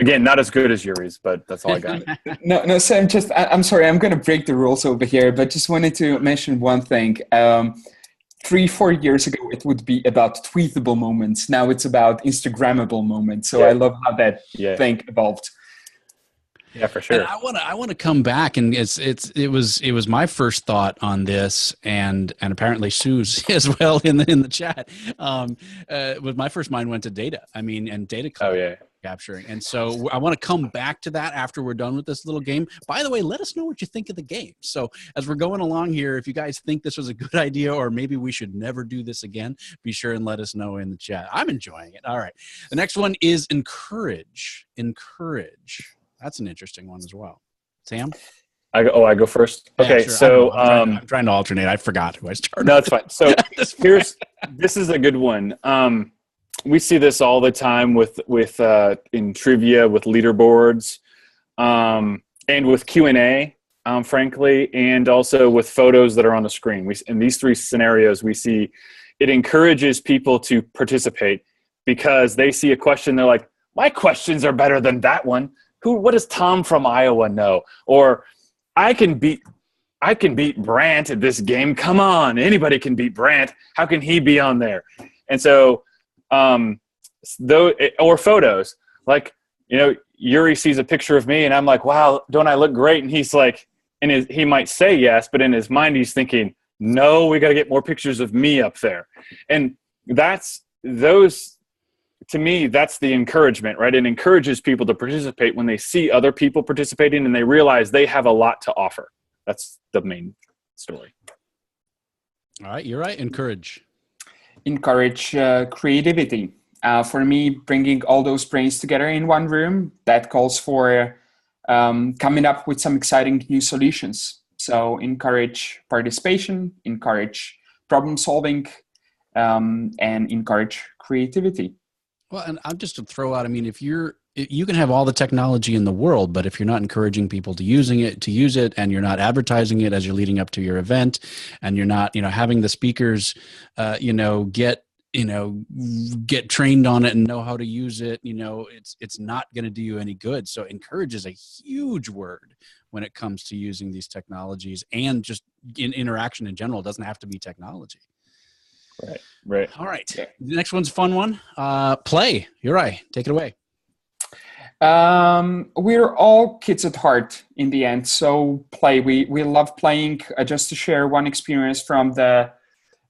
Again, not as good as Yuri's, but that's all I got. No, Sam, I'm sorry, I'm going to break the rules over here, but just wanted to mention one thing. 3-4 years ago, it would be about tweetable moments. Now it's about Instagrammable moments. So yeah. I love how that thing evolved. Yeah, for sure. And I want to come back, and it was my first thought on this, and apparently Sue's as well in the chat. Was my first mind went to data. I mean, and data. Oh yeah. capturing. And so I want to come back to that after we're done with this little game. By the way, let us know what you think of the game. So as we're going along here, if you guys think this was a good idea or maybe we should never do this again, be sure and let us know in the chat. I'm enjoying it. All right. The next one is encourage. Encourage. That's an interesting one as well. Sam? I go first? Okay, yeah, sure. so I'm trying to alternate. I forgot who I started. No, it's fine. So this is a good one. We see this all the time with in trivia, with leaderboards, and with Q&A, frankly, and also with photos that are on the screen. In these three scenarios, we see it encourages people to participate because they see a question, they're like, my questions are better than that one. What does Tom from Iowa know? Or I can beat Brant at this game. Come on, anybody can beat Brant. How can he be on there? And so, or photos, like, Yuri sees a picture of me and I'm like, wow, don't I look great? And he's like, he might say yes, but in his mind he's thinking, no, we got to get more pictures of me up there. And to me, that's the encouragement, right? It encourages people to participate when they see other people participating and they realize they have a lot to offer. That's the main story. All right, you're right. Encourage creativity. For me, bringing all those brains together in one room, that calls for coming up with some exciting new solutions. So encourage participation, encourage problem solving, and encourage creativity. Well, and I'm just to throw out, I mean, you can have all the technology in the world, but if you're not encouraging people to use it, and you're not advertising it as you're leading up to your event, and you're not, having the speakers, get trained on it and know how to use it, it's not going to do you any good. So encourage is a huge word when it comes to using these technologies and just in interaction in general. It doesn't have to be technology. Right. All right. The next one's a fun one. Play. You're right. Take it away. We're all kids at heart in the end. So play. We love playing. Just to share one experience from the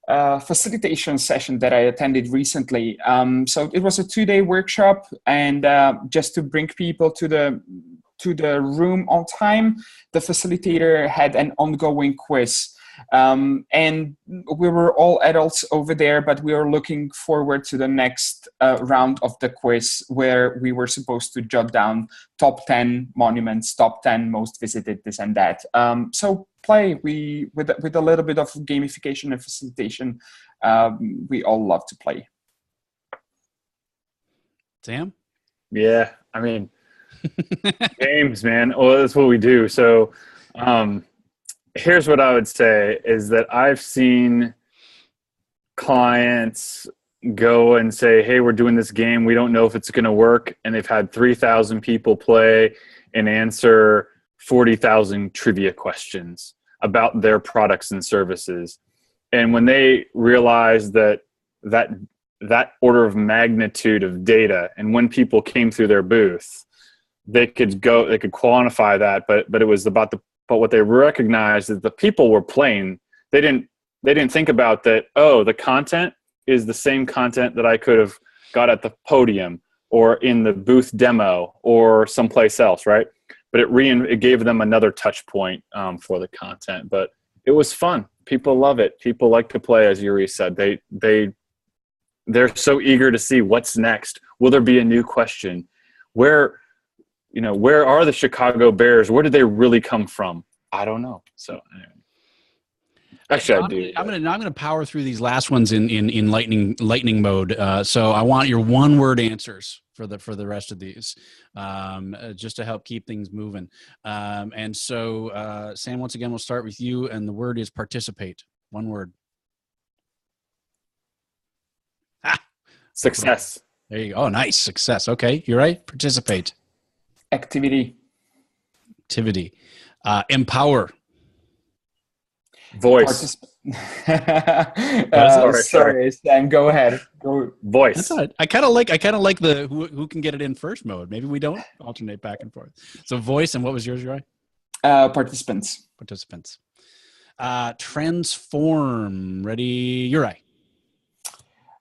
facilitation session that I attended recently. So it was a 2-day workshop, and just to bring people to the room on time, the facilitator had an ongoing quiz. And we were all adults over there, but we were looking forward to the next round of the quiz, where we were supposed to jot down top 10 monuments, top 10 most visited, this and that. So play, with a little bit of gamification and facilitation, we all love to play. Sam? Yeah, I mean, games, man. Well, that's what we do. So, here's what I would say is that I've seen clients go and say, hey, we're doing this game. We don't know if it's going to work. And they've had 3,000 people play and answer 40,000 trivia questions about their products and services. And when they realize that order of magnitude of data, and when people came through their booth, they could quantify that, but it was about but what they recognized is the people were playing. They didn't think about that, the content is the same content that I could have got at the podium or in the booth demo or someplace else, right? But it gave them another touch point for the content. But it was fun. People love it. People like to play, as Yuri said. They're so eager to see what's next. Will there be a new question? Where are the Chicago Bears? Where did they really come from? I don't know. So anyway. Actually, I do. I'm gonna power through these last ones in lightning mode. So I want your one-word answers for the rest of these, just to help keep things moving. And so, Sam, once again, we'll start with you, and the word is participate. One word. Success. There you go. Oh, nice. Success. Okay, you're right. Participate. Activity. Empower. Voice. Sorry, Sam. Go ahead. Voice. That's all right. I kind of like the who can get it in first mode. Maybe we don't alternate back and forth. So voice, and what was yours, Roy? Participants. Transform. Ready? Uri.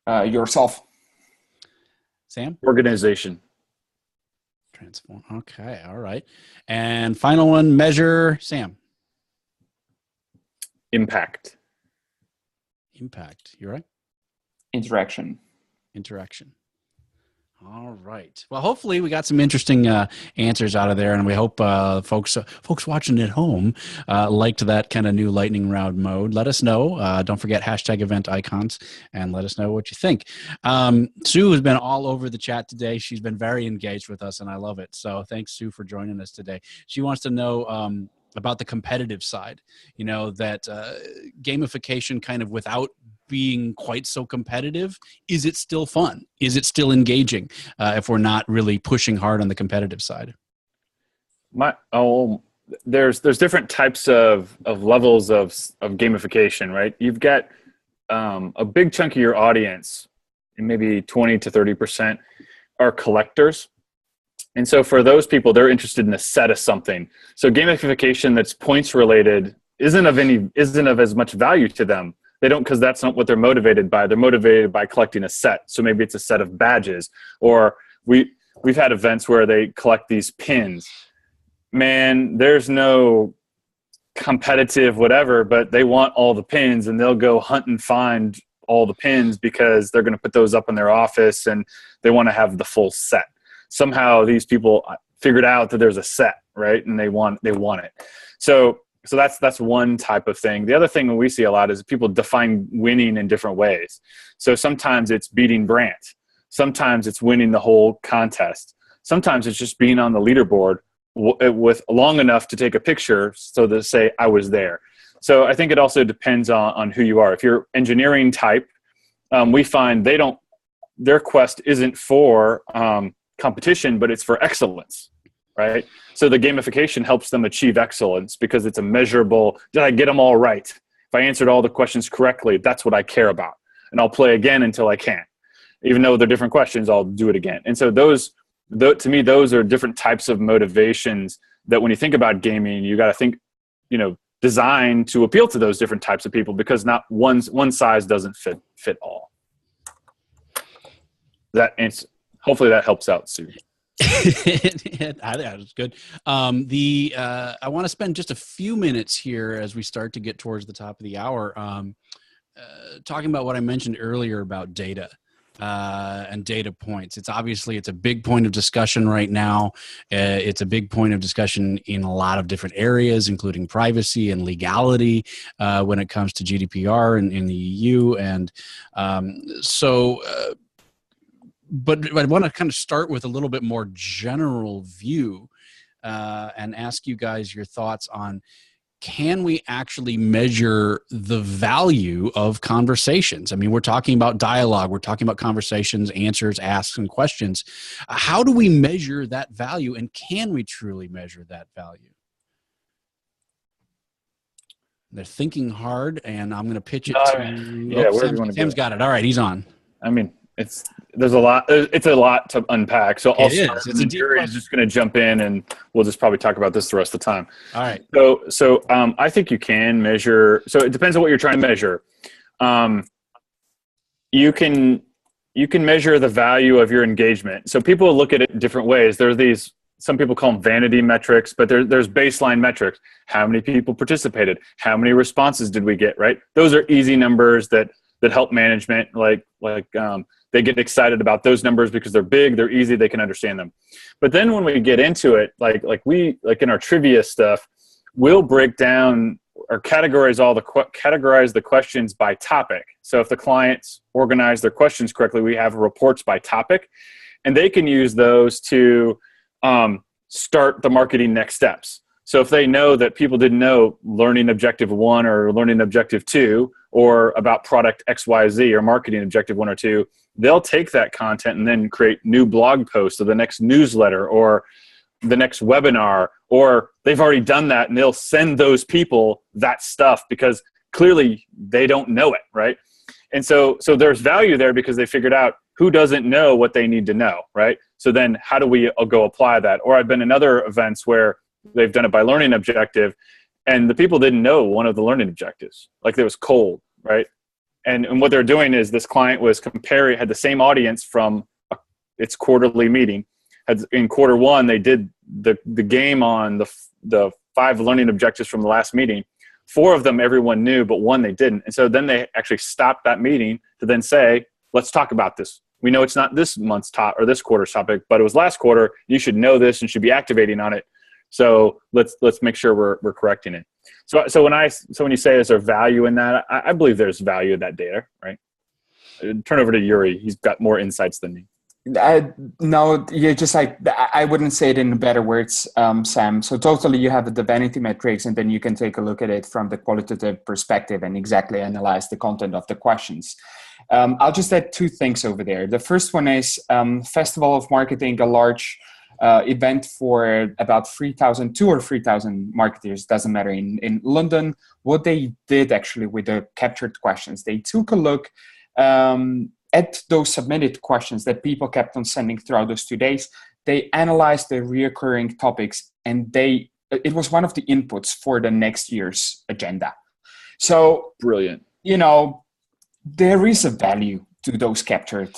Yourself. Sam. Organization. Transform. Okay. All right. And final one, measure, Sam. Impact. Impact. You're right. Interaction. All right. Well, hopefully we got some interesting answers out of there, and we hope folks watching at home liked that kind of new lightning round mode. Let us know. Don't forget #EventIcons, and let us know what you think. Sue has been all over the chat today. She's been very engaged with us, and I love it. So thanks, Sue, for joining us today. She wants to know about the competitive side. You know, that gamification kind of without being quite so competitive, is it still fun? Is it still engaging if we're not really pushing hard on the competitive side? There's different types of levels of gamification, right? You've got a big chunk of your audience, maybe 20 to 30%, are collectors. And so for those people, they're interested in a set of something. So gamification that's points related isn't of as much value to them. They don't, because that's not what they're motivated by. They're motivated by collecting a set. So maybe it's a set of badges, or we've had events where they collect these pins. Man, there's no competitive whatever, but they want all the pins, and they'll go hunt and find all the pins because they're going to put those up in their office, and they want to have the full set. Somehow these people figured out that there's a set, right? And they want it. So that's one type of thing. The other thing we see a lot is people define winning in different ways. So sometimes it's beating Brant. Sometimes it's winning the whole contest. Sometimes it's just being on the leaderboard with long enough to take a picture so to say, I was there. So I think it also depends on who you are. If you're engineering type, we find their quest isn't for competition, but it's for excellence. Right? So the gamification helps them achieve excellence because it's a measurable, did I get them all right? If I answered all the questions correctly, that's what I care about. And I'll play again until I can't. Even though they're different questions, I'll do it again. And so to me, those are different types of motivations that when you think about gaming, you got to think, designed to appeal to those different types of people, because not one size doesn't fit all. Hopefully that helps out, Sue. I think that was good. I want to spend just a few minutes here as we start to get towards the top of the hour, talking about what I mentioned earlier about data and data points. It's a big point of discussion right now. It's a big point of discussion in a lot of different areas, including privacy and legality when it comes to GDPR in the EU. And But I want to kind of start with a little bit more general view and ask you guys your thoughts on, can we actually measure the value of conversations? I mean, we're talking about dialogue. We're talking about conversations, answers, asks, and questions. How do we measure that value, and can we truly measure that value? They're thinking hard, and I'm going to pitch it to Sam's got it. All right, he's on. I mean, it's a lot to unpack. So I'll start, and the jury is just going to jump in, and we'll just probably talk about this the rest of the time. All right. So I think you can measure. So it depends on what you're trying to measure. You can measure the value of your engagement. So people look at it in different ways. There's some people call them vanity metrics, but there's baseline metrics. How many people participated? How many responses did we get? Right. Those are easy numbers that help management. They get excited about those numbers because they're big, they're easy, they can understand them. But then when we get into it, like in our trivia stuff, we'll break down or categorize the questions by topic. So if the clients organize their questions correctly, we have reports by topic, and they can use those to start the marketing next steps. So if they know that people didn't know learning objective 1 or learning objective 2, or about product XYZ or marketing objective 1 or 2, they'll take that content and then create new blog posts or the next newsletter or the next webinar, or they've already done that and they'll send those people that stuff because clearly they don't know it, right? And so there's value there because they figured out who doesn't know what they need to know, right? So then how do we go apply that? Or I've been in other events where they've done it by learning objective, and the people didn't know one of the learning objectives. Like it was cold, right? And what they're doing is this client was had the same audience from its quarterly meeting. in quarter one, they did the game on the 5 learning objectives from the last meeting. 4 of them everyone knew, but 1 they didn't. And so then they actually stopped that meeting to then say, let's talk about this. We know it's not this month's top or this quarter's topic, but it was last quarter. You should know this and should be activating on it. So let's make sure we're correcting it. So when you say is there value in that, I believe there's value in that data, right? Turn over to Yuri. He's got more insights than me. No, you're just like, I wouldn't say it in better words, Sam. So totally you have the vanity metrics, and then you can take a look at it from the qualitative perspective and exactly analyze the content of the questions. I'll just add 2 things over there. The first one is Festival of Marketing, a large event for about 2 or 3,000 marketers, doesn't matter, in London. What they did actually with the captured questions, they took a look at those submitted questions that people kept on sending throughout those 2 days. They analyzed the reoccurring topics, and it was one of the inputs for the next year's agenda. So brilliant. There is a value to those captured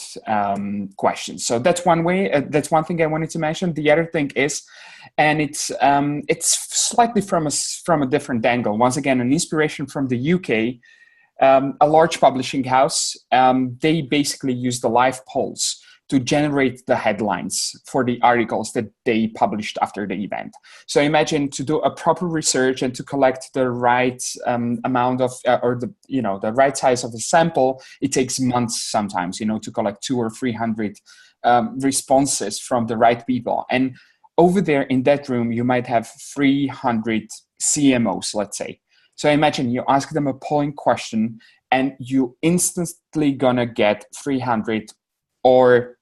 questions. So that's one way. That's one thing I wanted to mention. The other thing is, and it's slightly from a different angle. Once again, an inspiration from the UK. A large publishing house, they basically use the live polls to generate the headlines for the articles that they published after the event. So imagine to do a proper research and to collect the right amount of, or the right size of a sample, it takes months sometimes, to collect 200 or 300 responses from the right people. And over there in that room, you might have 300 CMOs, let's say. So imagine you ask them a polling question and you instantly gonna get 300 or,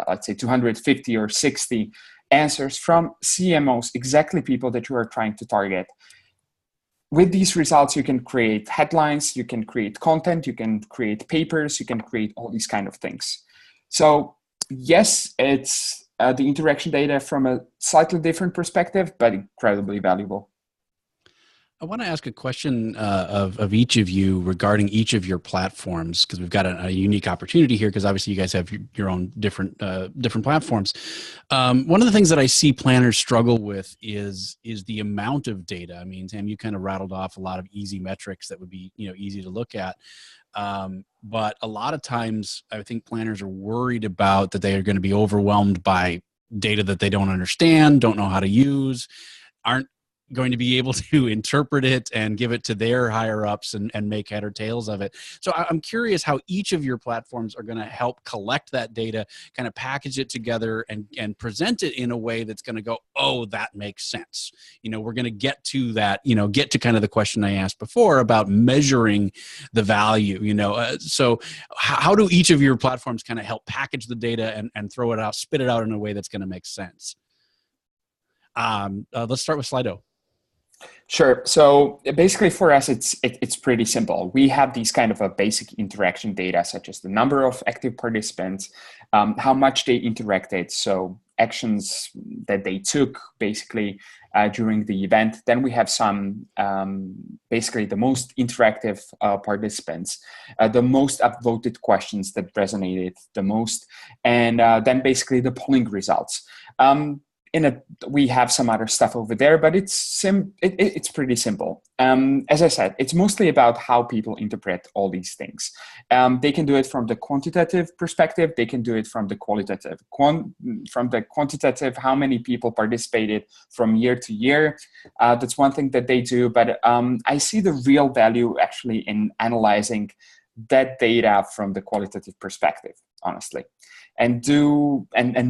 let's say 250 or 60 answers from CMOs, exactly people that you are trying to target. With these results, you can create headlines, you can create content, you can create papers, you can create all these kind of things. So yes, it's the interaction data from a slightly different perspective, but incredibly valuable. I want to ask a question of each of you regarding each of your platforms, because we've got a unique opportunity here, because obviously you guys have your own different platforms. One of the things that I see planners struggle with is the amount of data. I mean, Sam, you kind of rattled off a lot of easy metrics that would be easy to look at. But a lot of times I think planners are worried about that they are going to be overwhelmed by data that they don't understand, don't know how to use, aren't going to be able to interpret it and give it to their higher ups and make head or tails of it. So I'm curious how each of your platforms are going to help collect that data, kind of package it together and present it in a way that's going to go, oh, that makes sense. We're going to get to that, get to kind of the question I asked before about measuring the value, so how do each of your platforms kind of help package the data and throw it out, spit it out in a way that's going to make sense? Let's start with Slido. Sure. So basically for us, it's pretty simple. We have these kind of a basic interaction data, such as the number of active participants, how much they interacted, so actions that they took basically during the event. Then we have some, basically the most interactive participants, the most upvoted questions that resonated the most, and then basically the polling results. We have some other stuff over there, but it's pretty simple. As I said, it's mostly about how people interpret all these things. They can do it from the quantitative perspective. They can do it from the qualitative. From the quantitative, how many people participated from year to year. That's one thing that they do. But I see the real value actually in analyzing that data from the qualitative perspective, honestly. And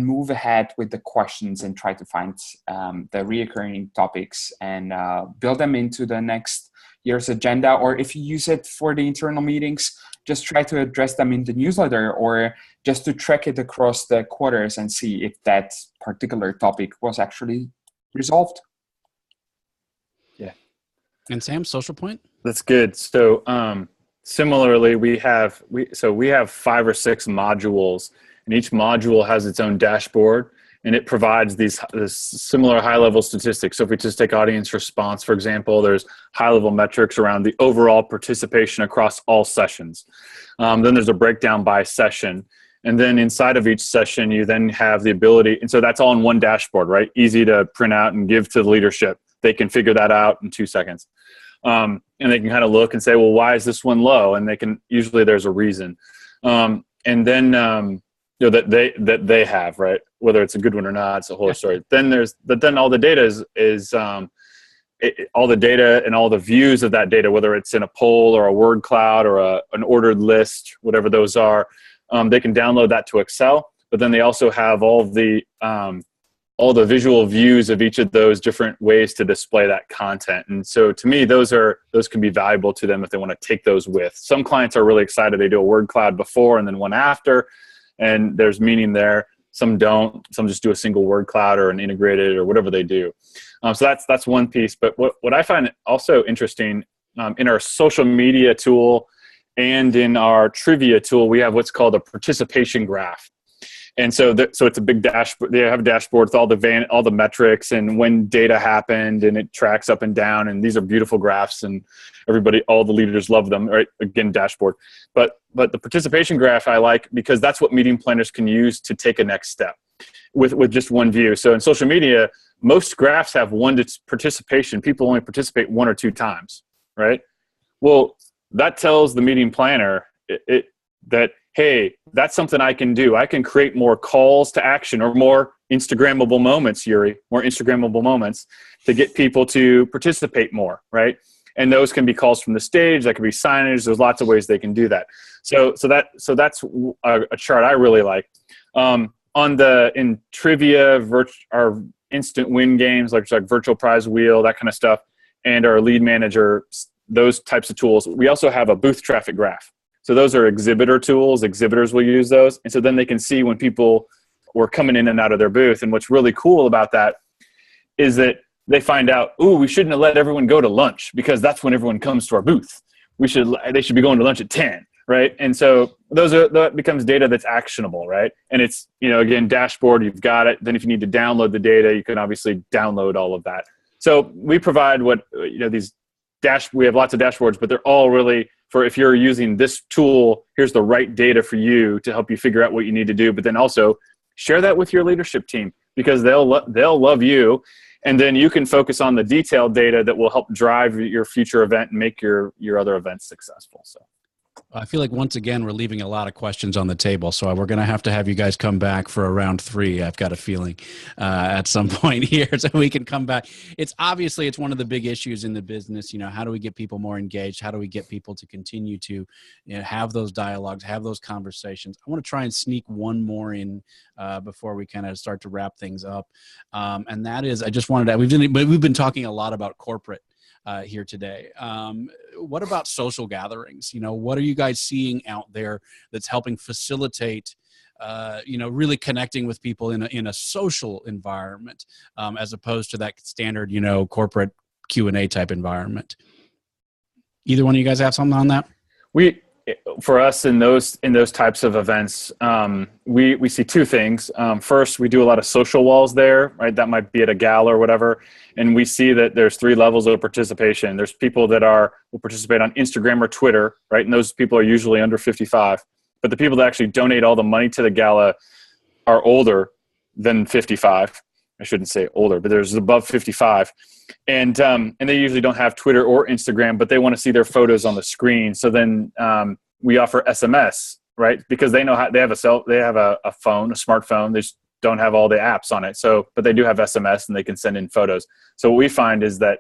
move ahead with the questions and try to find the reoccurring topics and build them into the next year's agenda. Or if you use it for the internal meetings, just try to address them in the newsletter or just to track it across the quarters and see if that particular topic was actually resolved. Yeah. And Sam, Social Point? That's good. So similarly, we have 5 or 6 modules. And each module has its own dashboard, and it provides this similar high-level statistics. So if we just take audience response, for example, there's high-level metrics around the overall participation across all sessions. Then there's a breakdown by session. And then inside of each session, you then have the ability, and so that's all in one dashboard, right? Easy to print out and give to the leadership. They can figure that out in 2 seconds. And they can kind of look and say, well, why is this one low? And they can, usually there's a reason. And then, that they have, right? Whether it's a good one or not, it's a whole story. Then all the data is all the data and all the views of that data, whether it's in a poll or a word cloud or an ordered list, whatever those are, they can download that to Excel. But then they also have all the visual views of each of those different ways to display that content. And so to me, those can be valuable to them if they want to take those with. Some clients are really excited. They do a word cloud before and then one after, and there's meaning there. Some don't. Some just do a single word cloud or an integrated or whatever they do. So that's one piece. But what I find also interesting, in our social media tool and in our trivia tool, we have what's called a participation graph. And so it's a big dashboard. They have a dashboard with all the metrics and when data happened, and it tracks up and down. And these are beautiful graphs, and all the leaders love them. Right? Again, dashboard. But the participation graph I like because that's what meeting planners can use to take a next step with just one view. So in social media, most graphs have one participation. People only participate 1 or 2 times, right? Well, that tells the meeting planner that, hey, that's something I can do. I can create more calls to action or more Instagrammable moments, Yuri, more Instagrammable moments to get people to participate more, right? And those can be calls from the stage. That could be signage. There's lots of ways they can do that. So that's a chart I really like. In trivia, our instant win games, like virtual prize wheel, that kind of stuff, and our lead manager, those types of tools. We also have a booth traffic graph. So those are exhibitor tools. Exhibitors will use those. And so then they can see when people were coming in and out of their booth. And what's really cool about that is that they find out, we shouldn't have let everyone go to lunch because that's when everyone comes to our booth. They should be going to lunch at 10, right? And so that becomes data that's actionable, right? And it's, again, dashboard, you've got it. Then if you need to download the data, you can obviously download all of that. So we provide we have lots of dashboards, but they're all really for if you're using this tool, here's the right data for you to help you figure out what you need to do. But then also share that with your leadership team because they'll love you. And then you can focus on the detailed data that will help drive your future event and make your other events successful. So I feel like once again, we're leaving a lot of questions on the table. So we're going to have you guys come back for a round 3. I've got a feeling at some point here so we can come back. It's one of the big issues in the business. How do we get people more engaged? How do we get people to continue to have those dialogues, have those conversations? I want to try and sneak one more in before we kind of start to wrap things up. And that is, I just wanted to, we've been talking a lot about corporate here today. What about social gatherings? What are you guys seeing out there that's helping facilitate, really connecting with people in a social environment as opposed to that standard, corporate Q&A type environment? Either one of you guys have something on that? For us in those types of events, we see 2 things. First, we do a lot of social walls there, right? That might be at a gala or whatever. And we see that there's 3 levels of participation. There's people that will participate on Instagram or Twitter, right? And those people are usually under 55. But the people that actually donate all the money to the gala are older than 55. I shouldn't say older, but there's above 55. And they usually don't have Twitter or Instagram, but they want to see their photos on the screen. So then we offer SMS, right? Because they know how they have a smartphone. They just don't have all the apps on it. But they do have SMS and they can send in photos. So what we find is that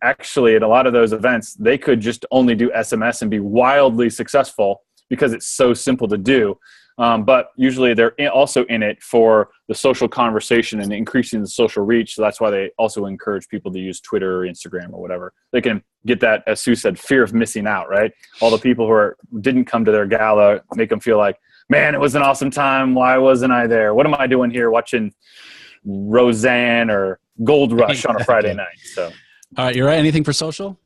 actually at a lot of those events, they could just only do SMS and be wildly successful because it's so simple to do. But usually they're also in it for the social conversation and increasing the social reach. So that's why they also encourage people to use Twitter or Instagram or whatever. They can get that, as Sue said, fear of missing out, right? All the people who didn't come to their gala, make them feel like, man, it was an awesome time. Why wasn't I there? What am I doing here watching Roseanne or Gold Rush on a Friday night? So, all right, you're right. Anything for social?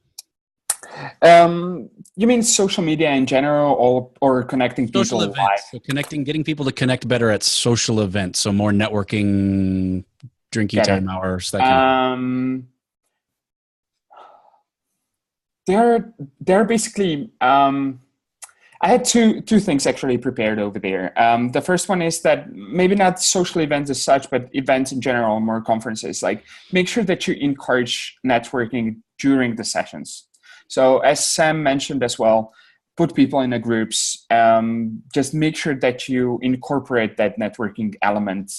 You mean social media in general or connecting people social events. So getting people to connect better at social events. So more networking, drinking time hours. That kind of they're basically, I had two things actually prepared over there. The first one is that maybe not social events as such, but events in general, more conferences. Like, make sure that you encourage networking during the sessions. So as Sam mentioned as well, put people in the groups. Just make sure that you incorporate that networking element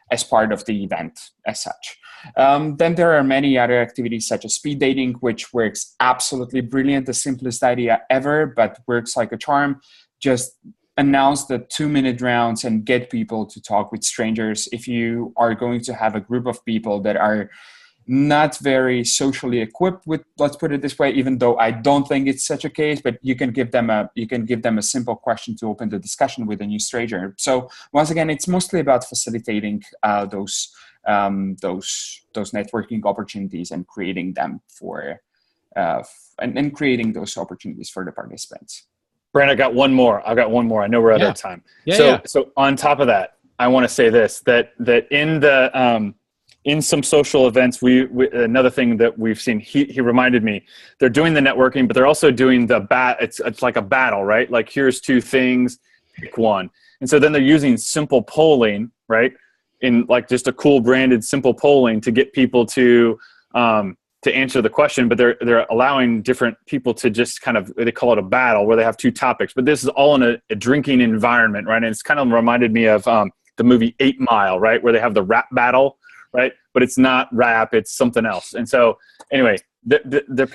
as part of the event as such. Then there are many other activities such as speed dating, which works absolutely brilliant, the simplest idea ever, but works like a charm. Just announce the 2-minute rounds and get people to talk with strangers. If you are going to have a group of people that are not very socially equipped with, let's put it this way, even though I don't think it's such a case, but you can give them a simple question to open the discussion with a new stranger. So once again, it's mostly about facilitating those networking opportunities and creating them for and creating those opportunities for the participants. Brent, I've got one more. I know we're out of time. So on top of that, I want to say this, that in the in some social events, we another thing that we've seen, he reminded me, they're doing the networking, but they're also doing it's like a battle, right? Like, here's 2 things, pick one. And so then they're using simple polling, right? In like just a cool branded simple polling to get people to answer the question, but they're allowing different people to just kind of, they call it a battle where they have 2 topics, but this is all in a drinking environment, right? And it's kind of reminded me of the movie 8 Mile, right? Where they have the rap battle, right? But it's not rap, it's something else. And so anyway, the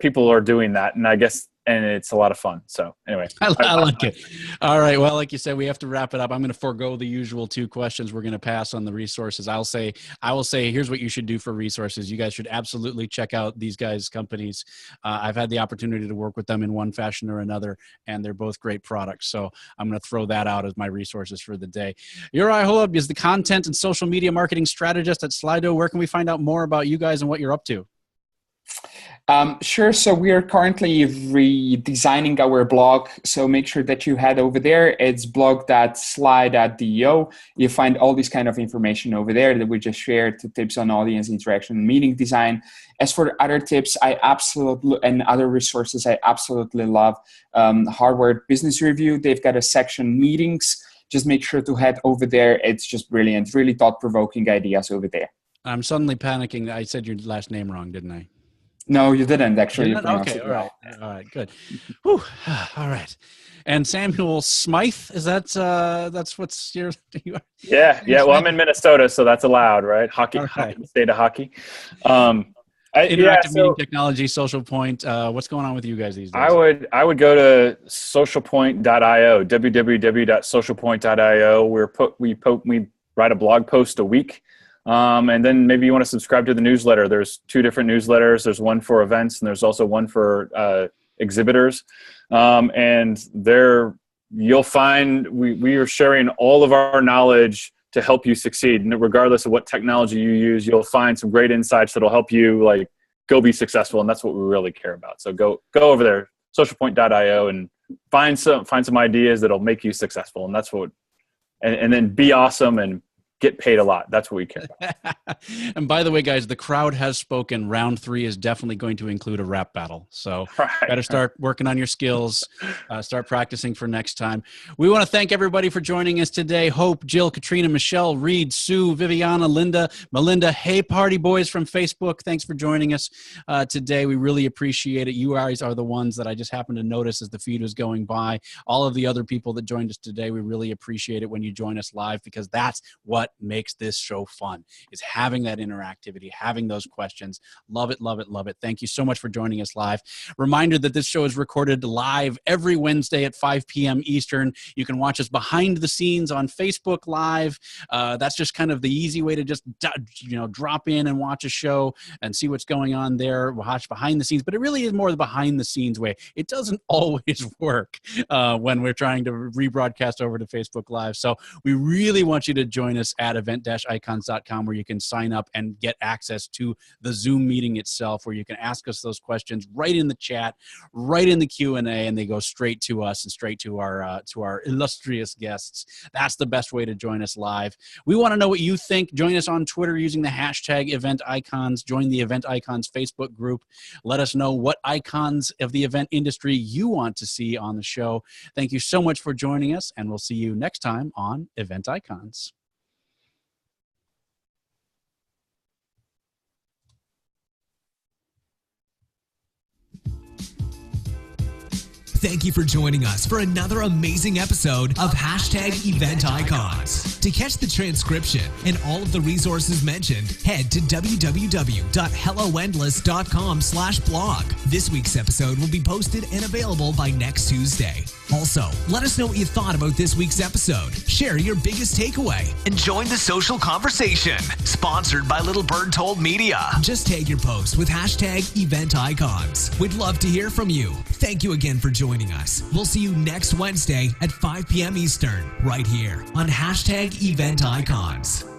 people are doing that, and I guess, and it's a lot of fun. So anyway. I like it. All right. Well, like you said, we have to wrap it up. I'm going to forego the usual 2 questions. We're going to pass on the resources. I will say, here's what you should do for resources. You guys should absolutely check out these guys' companies. I've had the opportunity to work with them in one fashion or another, and they're both great products. So I'm going to throw that out as my resources for the day. Juraj Holub is the content and social media marketing strategist at Slido. Where can we find out more about you guys and what you're up to? Sure. So we are currently redesigning our blog. So make sure that you head over there. It's blog.sly.do. You find all this kind of information over there that we just shared, the tips on audience interaction and meeting design. As for other tips, and other resources, I absolutely love Harvard Business Review. They've got a section meetings. Just make sure to head over there. It's just brilliant, really thought-provoking ideas over there. I'm suddenly panicking. I said your last name wrong, didn't I? No, you didn't actually. Okay, all right. All right, good. Whew. All right. And Samuel Smythe, is that's what's your... Yeah. Well, I'm in Minnesota, so that's allowed, right? Hockey, state of hockey. Interactive meeting technology, Social Point. What's going on with you guys these days? I would go to socialpoint.io, www.socialpoint.io. We write a blog post a week. And then maybe you want to subscribe to the newsletter. There's 2 different newsletters. There's one for events, and there's also one for exhibitors. And there you'll find we are sharing all of our knowledge to help you succeed. And regardless of what technology you use, you'll find some great insights that'll help you go be successful. And that's what we really care about. So go over there, socialpoint.io, and find some ideas that'll make you successful. And that's what, and then be awesome and get paid a lot. That's what we care about. And by the way, guys, the crowd has spoken. Round 3 is definitely going to include a rap battle. So better start working on your skills, start practicing for next time. We want to thank everybody for joining us today. Hope, Jill, Katrina, Michelle, Reed, Sue, Viviana, Linda, Melinda. Hey, Party Boys from Facebook. Thanks for joining us today. We really appreciate it. You guys are the ones that I just happened to notice as the feed was going by. All of the other people that joined us today, we really appreciate it when you join us live, because that's what makes this show fun, is having that interactivity, having those questions. Love it, love it, love it. Thank you so much for joining us live. Reminder that this show is recorded live every Wednesday at 5 p.m. Eastern. You can watch us behind the scenes on Facebook Live. That's just kind of the easy way to just drop in and watch a show and see what's going on there, watch behind the scenes. But it really is more the behind the scenes way. It doesn't always work when we're trying to rebroadcast over to Facebook Live. So we really want you to join us at event-icons.com, where you can sign up and get access to the Zoom meeting itself, where you can ask us those questions right in the chat, right in the Q&A, and they go straight to us and straight to our illustrious guests. That's the best way to join us live. We want to know what you think. Join us on Twitter using the hashtag EventIcons. Join the EventIcons Facebook group. Let us know what icons of the event industry you want to see on the show. Thank you so much for joining us, and we'll see you next time on EventIcons. Thank you for joining us for another amazing episode of #EventIcons. To catch the transcription and all of the resources mentioned, head to www.helloendless.com/blog. This week's episode will be posted and available by next Tuesday. Also, let us know what you thought about this week's episode. Share your biggest takeaway and join the social conversation. Sponsored by Little Bird Told Media. Just tag your post with #EventIcons. We'd love to hear from you. Thank you again for joining us. We'll see you next Wednesday at 5 p.m. Eastern, right here on #EventIcons.